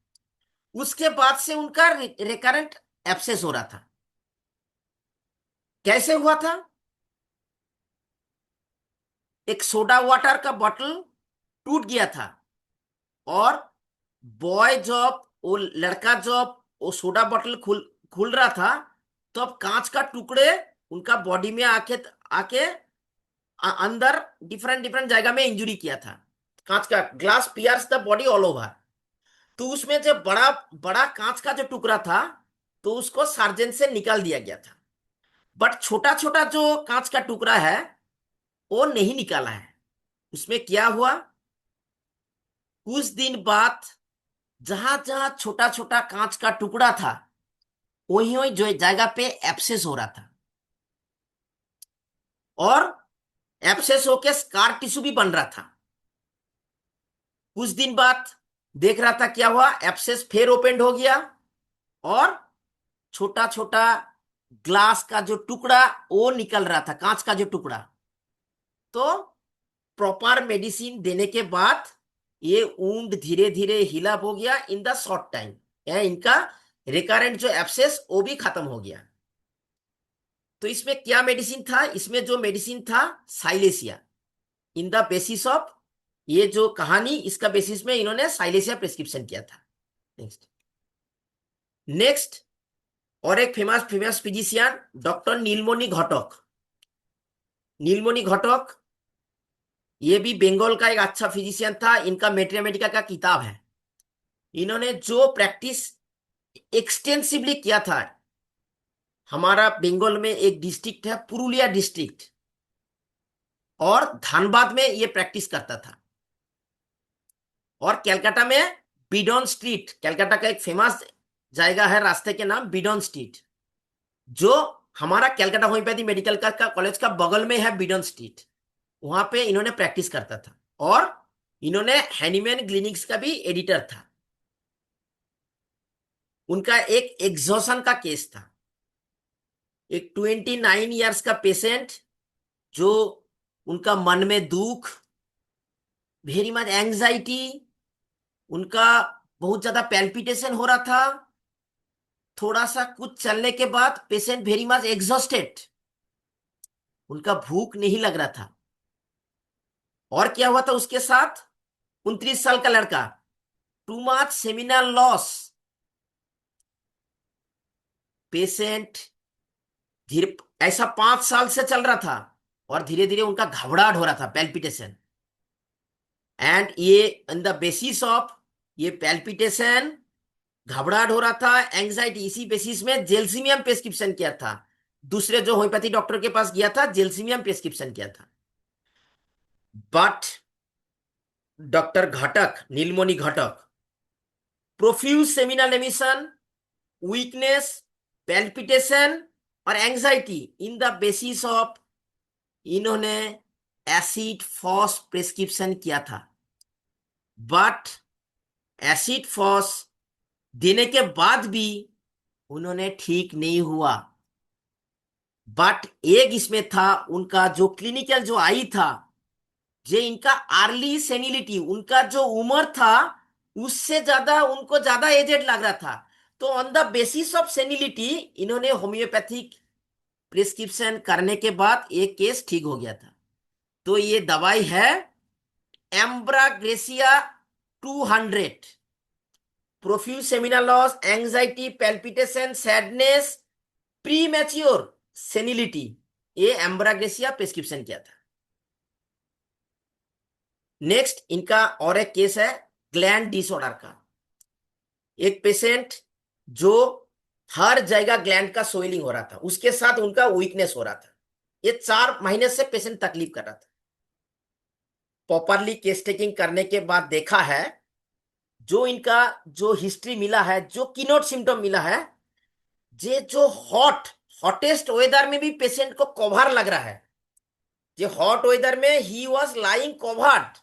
उसके बाद से उनका रिकरेंट एब्सेस हो रहा था। कैसे हुआ था, एक सोडा वाटर का बॉटल टूट गया था, और बॉय जब वो लड़का जब वो सोडा बॉटल खुल खुल रहा था, तो अब कांच का टुकड़े उनका बॉडी में आके आके अंदर डिफरेंट डिफरेंट जगह में इंजुरी किया था। कांच का glass pierce the body all over. तो उसमें जब बड़ा बड़ा कांच का जो टुकड़ा था, तो उसको सर्जन से निकाल दिया गया था। बट छोटा छोटा जो कांच का टुकड़ा है, वो नहीं निकाला है। उसमें क्या हुआ, कुछ दिन बाद जहां जहां छोटा छोटा कांच का टुकड़ा था, वही वही जो जगह पे एब्सेस हो रहा था, और एब्सेस होके स्कार टिश्यू भी बन रहा था। कुछ दिन बाद देख रहा था क्या हुआ, एब्सेस फिर ओपन हो गया, और छोटा छोटा ग्लास का जो टुकड़ा वो निकल रहा था, कांच का जो टुकड़ा। तो प्रॉपर मेडिसिन देने के बाद ये वुंड धीरे धीरे हील अप हो गया इन द शॉर्ट टाइम। इनका रिकरेंट जो एब्सेस वो भी खत्म हो गया। तो इसमें क्या मेडिसिन था, इसमें जो मेडिसिन था Silesia, in the basis of ये जो कहानी, इसका बेसिस में इन्होंने साइलेसिया प्रिस्क्रिप्शन किया था। नेक्स्ट, नेक्स्ट, और एक फेमस फेमस फिजिशियन डॉक्टर नीलमणि घटक। नीलमणि घटक ये भी बंगाल का एक अच्छा फिजिशियन था। इनका मेट्रिया का किताब है। इन्होंने जो प्रैक्टिस एक्सटेंसिवली किया था, हमारा बंगाल में एक डिस्ट्रिक्ट है पुरुलिया डिस्ट्रिक्ट, और धनबाद में ये प्रैक्टिस करता था। और कलकत्ता में बिडॉन स्ट्रीट, कलकत्ता का एक फेमस जाएगा है, रास्ते के नाम बिडॉन स्ट्रीट, जो हमारा कलकत्ता होम्योपैथी मेडिकल का कॉलेज का बगल में है बिडॉन स्ट्रीट। वहां पे इन्होंने प्रैक्टिस करता था और इन्होंने हैनीमैन क्लिनिक्स का भी एडिटर था। उनका एक एग्जॉशन का केस था, एक 29 ईयर्स का पेशेंट, जो उनका मन में दुख, वेरी मच एंजाइटी, उनका बहुत ज्यादा पैल्पिटेशन हो रहा था, थोड़ा सा कुछ चलने के बाद पेशेंट वेरी मच एग्जॉस्टेड, उनका भूख नहीं लग रहा था। और क्या हुआ था उसके साथ, 29 साल का लड़का, too much seminal loss, patient धीरे, ऐसा 5 साल से चल रहा था और धीरे धीरे उनका घबराहट हो रहा था, पैल्पिटेशन। एंड ये इन द बेसिस ऑफ ये पैल्पिटेशन, घबराहट हो रहा था, एंजाइटी, इसी बेसिस में जेल्सिमियम प्रेस्क्रिप्शन किया था। दूसरे जो होम्योपैथी डॉक्टर के पास गया था, जेल्सिमियम प्रेस्क्रिप्शन किया था। But doctor Ghatak, Nilmani Ghatak, profuse seminal emission, weakness, palpitation और anxiety, in the basis of इन्होंने एसिड फॉस प्रेस्क्रिप्शन किया था। बट एसिड फॉस देने के बाद भी उन्होंने ठीक नहीं हुआ। बट एक इसमें था, उनका जो क्लिनिकल जो आई था, जे इनका अर्ली सेनिलिटी, उनका जो उम्र था उससे ज्यादा उनको ज्यादा एजेड लग रहा था। तो ऑन द बेसिस ऑफ सेनिलिटी इन्होंने होम्योपैथिक प्रिस्क्रिप्शन करने के बाद एक केस ठीक हो गया था। तो ये दवाई है ambra grisea 200, profuse seminal loss, anxiety, palpitation, sadness, premature senility, ये एम्ब्राग्रेसिया प्रिस्क्रिप्शन किया था। नेक्स्ट इनका और एक केस है ग्लैंड डिसऑर्डर का। एक पेशेंट जो हर जगह ग्लैंड का सोइलिंग हो रहा था, उसके साथ उनका वीकनेस हो रहा था, ये 4 महीने से पेशेंट तकलीफ कर रहा था। प्रॉपरली केस टेकिंग करने के बाद देखा है, जो इनका जो हिस्ट्री मिला है, जो कीनोट सिम्टम मिला है, जे जो हॉटेस्ट वेदर में भी पेशेंट को कवर लग रहा है, जे हॉट वेदर में he was lying covered,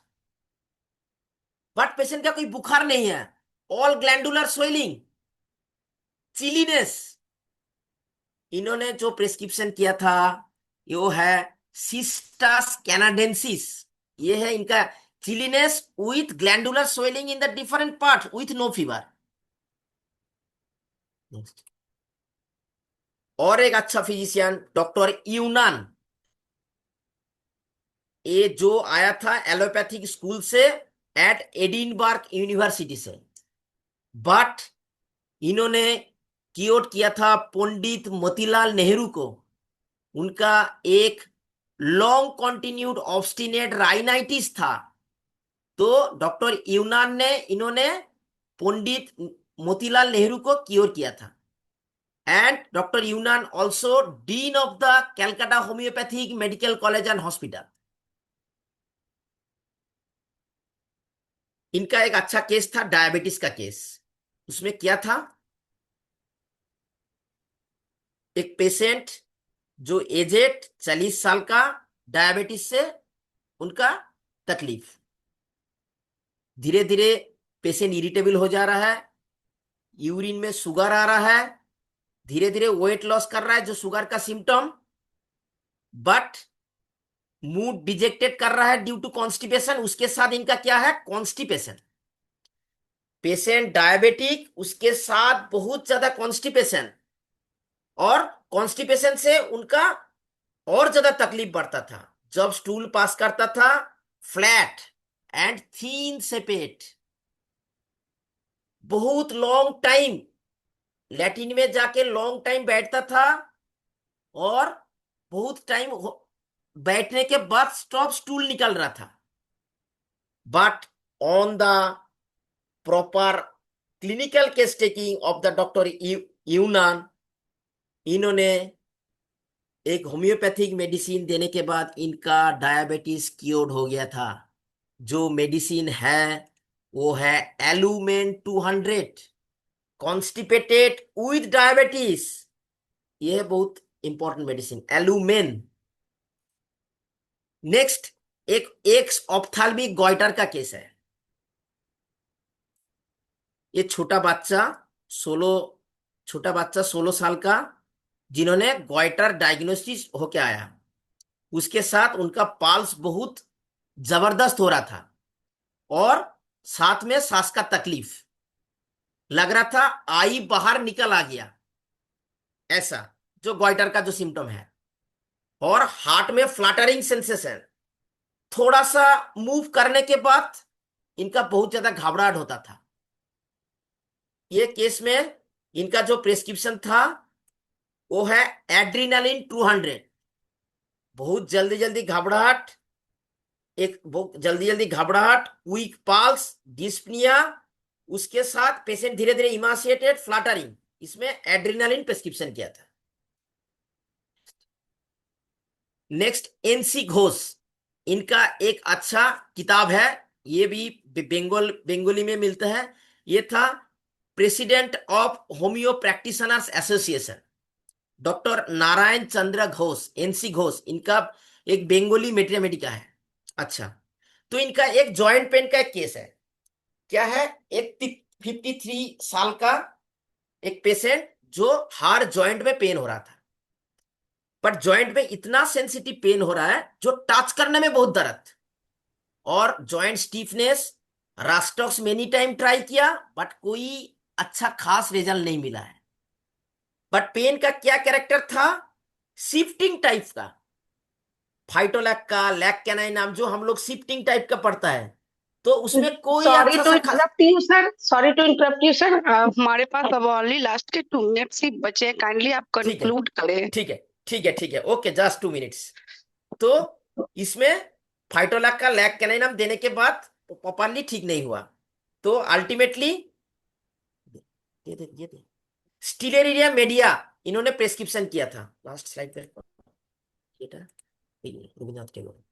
but patient का कोई बुखार नहीं है, ऑल ग्लैंडुलर स्वेलिंग, चिलीनेस। इन्होंने जो प्रिस्क्रिप्शन किया था वो है सिस्टास कैनाडेंसिस, ये है इनका chilliness with glandular swelling in the different part with no fever. और एक अच्छा फिजिशियन डॉक्टर यूनान, ये जो आया था एलोपैथिक स्कूल से एट एडिनबर्ग यूनिवर्सिटी से, बट इन्होंने क्योर किया था पंडित मोतीलाल नेहरू को। उनका एक लॉन्ग कॉन्टिन्यूड ऑब्स्टिनेट राइनाइटिस था, तो डॉक्टर यूनान ने इन्होंने पंडित मोतीलाल नेहरू को क्योर किया था। एंड डॉक्टर यूनान also dean of the Calcutta homeopathic medical college and hospital. इनका एक अच्छा केस था डायबिटीज का केस। उसमें क्या था, एक पेशेंट जो एजेड 40 साल का, डायबिटीज से उनका तकलीफ, धीरे धीरे पेशेंट इरिटेबल हो जा रहा है, यूरिन में शुगर आ रहा है, धीरे धीरे वेट लॉस कर रहा है जो शुगर का सिम्टम, बट मूड डिजेक्टेड कर रहा है ड्यू टू कॉन्स्टिपेशन। उसके साथ इनका क्या है, कॉन्स्टिपेशन, पेशेंट डायबिटिक, उसके साथ बहुत ज्यादा कॉन्स्टिपेशन, और कॉन्स्टिपेशन से उनका और ज्यादा तकलीफ बढ़ता था। जब स्टूल पास करता था, फ्लैट एंड थीन से पेट, बहुत लॉन्ग टाइम लैट्रिन में जाके लॉन्ग टाइम बैठता था, और बहुत टाइम बैठने के बाद स्टॉप स्टूल निकल रहा था। But on the proper clinical case taking of the doctor यूनान, इन्होंने एक होम्योपैथिक मेडिसिन देने के बाद इनका डायबिटीज क्योर्ड हो गया था। जो मेडिसिन है वो है एलुमेन 200। कॉन्स्टिपेटेड विद डायबिटीज, ये है बहुत इंपॉर्टेंट मेडिसिन एलुमेन। नेक्स्ट, एक एक्स ऑप्थाल्मिक गॉइटर का केस है। ये छोटा बच्चा 16 साल का, जिन्होंने गॉइटर डायग्नोसिस होके आया। उसके साथ उनका पल्स बहुत जबरदस्त हो रहा था और साथ में सांस का तकलीफ, लग रहा था आई बाहर निकल आ गया, ऐसा जो गॉइटर का जो सिम्टम है। और हार्ट में फ्लटरिंग सेंसेशन, थोड़ा सा मूव करने के बाद इनका बहुत ज्यादा घबराहट होता था। ये केस में इनका जो प्रेस्क्रिप्शन था वो है एड्रीनालिन 200। बहुत जल्दी जल्दी घबराहट, बहुत जल्दी जल्दी घबराहट, क्विक पल्स, डिस्पनिया, उसके साथ पेशेंट धीरे धीरे इमासिएटेड, फ्लटरिंग, इसमें एड्रीनालिन प्रेस्क्रिप्शन किया था। नेक्स्ट, एनसी घोष, इनका एक अच्छा किताब है, ये भी बंगाली में मिलता है। ये था president of homeo practitioners association, doctor Narayan Chandra Ghosh, NC Ghosh, इनका एक बंगाली मैथमेटिका है। अच्छा, तो इनका एक जॉइंट पेन का एक केस है। क्या है? एक 53 साल का एक पेशेंट जो हर जॉइंट में पेन हो रहा था, बट जॉइंट में इतना सेंसिटिव पेन हो रहा है जो टच करने में बहुत दर्द, और joint stiffness, rhus tox many time try किया बट कोई अच्छा खास रिजल्ट नहीं मिला है। बट पेन का क्या कैरेक्टर था? शिफ्टिंग टाइप का, फाइटोलैक का लैक कैनाइन नाम जो हम लोग शिफ्टिंग टाइप का पड़ता है, तो उसमें कोई सॉरी अच्छा टू सा खास। Interrupt you sir, sorry to interrupt you sir, हमारे पास अब ओनली लास्ट के 2 मिनट्स ही बचे हैं, काइंडली आप ठीक है, कंक्लूड करें। ठीक है, ठीक है, ठीक है, ओके, जस्ट 2 मिनट्स। तो इसमें फाइटोलैक का लैक कैनाइन नाम देने के बाद प्रॉपरली ठीक नहीं हुआ, तो अल्टीमेटली दे दे ये दे स्टीलेरिया मीडिया इन्होंने प्रेस्क्रिप्शन किया था। लास्ट स्लाइड पे बेटा, रविन्द्रनाथ टैगोर,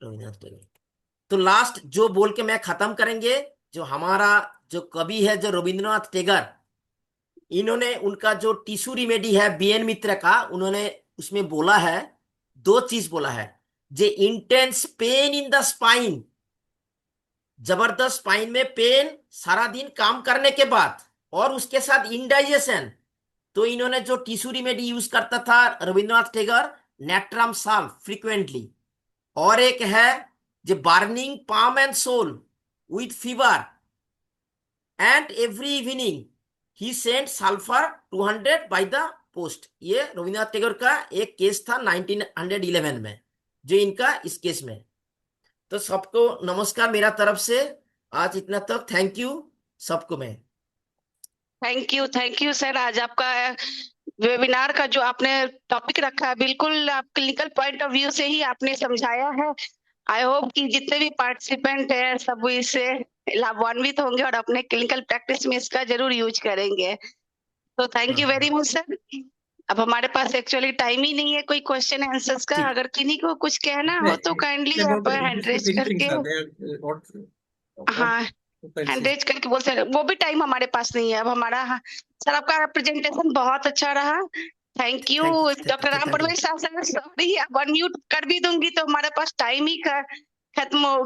रविन्द्रनाथ टैगोर। तो लास्ट जो बोल के मैं खत्म करेंगे, जो हमारा जो कवि है जो रविन्द्रनाथ टैगोर, इन्होंने उनका जो टिश्यू रिमेडी है बीएन मित्र का, उन्होंने उसमें बोला है, दो चीज बोला है, जे intense pain in the spine, जबरदस्त स्पाइन में पेन सारा दिन काम करने के बाद, और उसके साथ इंडाइजेशन, तो इन्होंने जो टिश्यू रिमेडी यूज करता था रविन्द्रनाथ टैगोर, नेट्रम साल्व फ्रीक्वेंटली। और एक है जो burning palm and sole with fever, and every evening he sent sulphur 200 by the post. ये रविन्द्रनाथ टैगोर का एक केस था 1911 में, जो इनका इस केस में। तो सबको नमस्कार मेरा तरफ से, आज इतना तक, थैंक यू सबको। मैं थैंक यू सर, आज आपका वेबिनार का जो आपने टॉपिक रखा है बिल्कुल आप क्लिनिकल पॉइंट ऑफ व्यू से ही आपने समझाया है। आई होप कि जितने भी पार्टिसिपेंट है सब इससे लाभान्वित होंगे और अपने क्लिनिकल प्रैक्टिस में इसका जरूर यूज करेंगे। तो thank you very much sir. अब हमारे पास एक्चुअली टाइम ही नहीं है कोई क्वेश्चन आंसर्स का, ठीक, अगर किन्हीं को कुछ कहना हो तो काइंडली आप हैंड रेज करके, हाँ हैंड रेज करके बोल सकते, वो भी टाइम हमारे पास नहीं है अब हमारा। हाँ, सर आपका प्रेजेंटेशन बहुत अच्छा रहा, thank you. Doctor Ram Parvesh साहब, सॉरी अब अनम्यूट कर भी दूंगी तो हमारे पास टाइम ही खत्म हो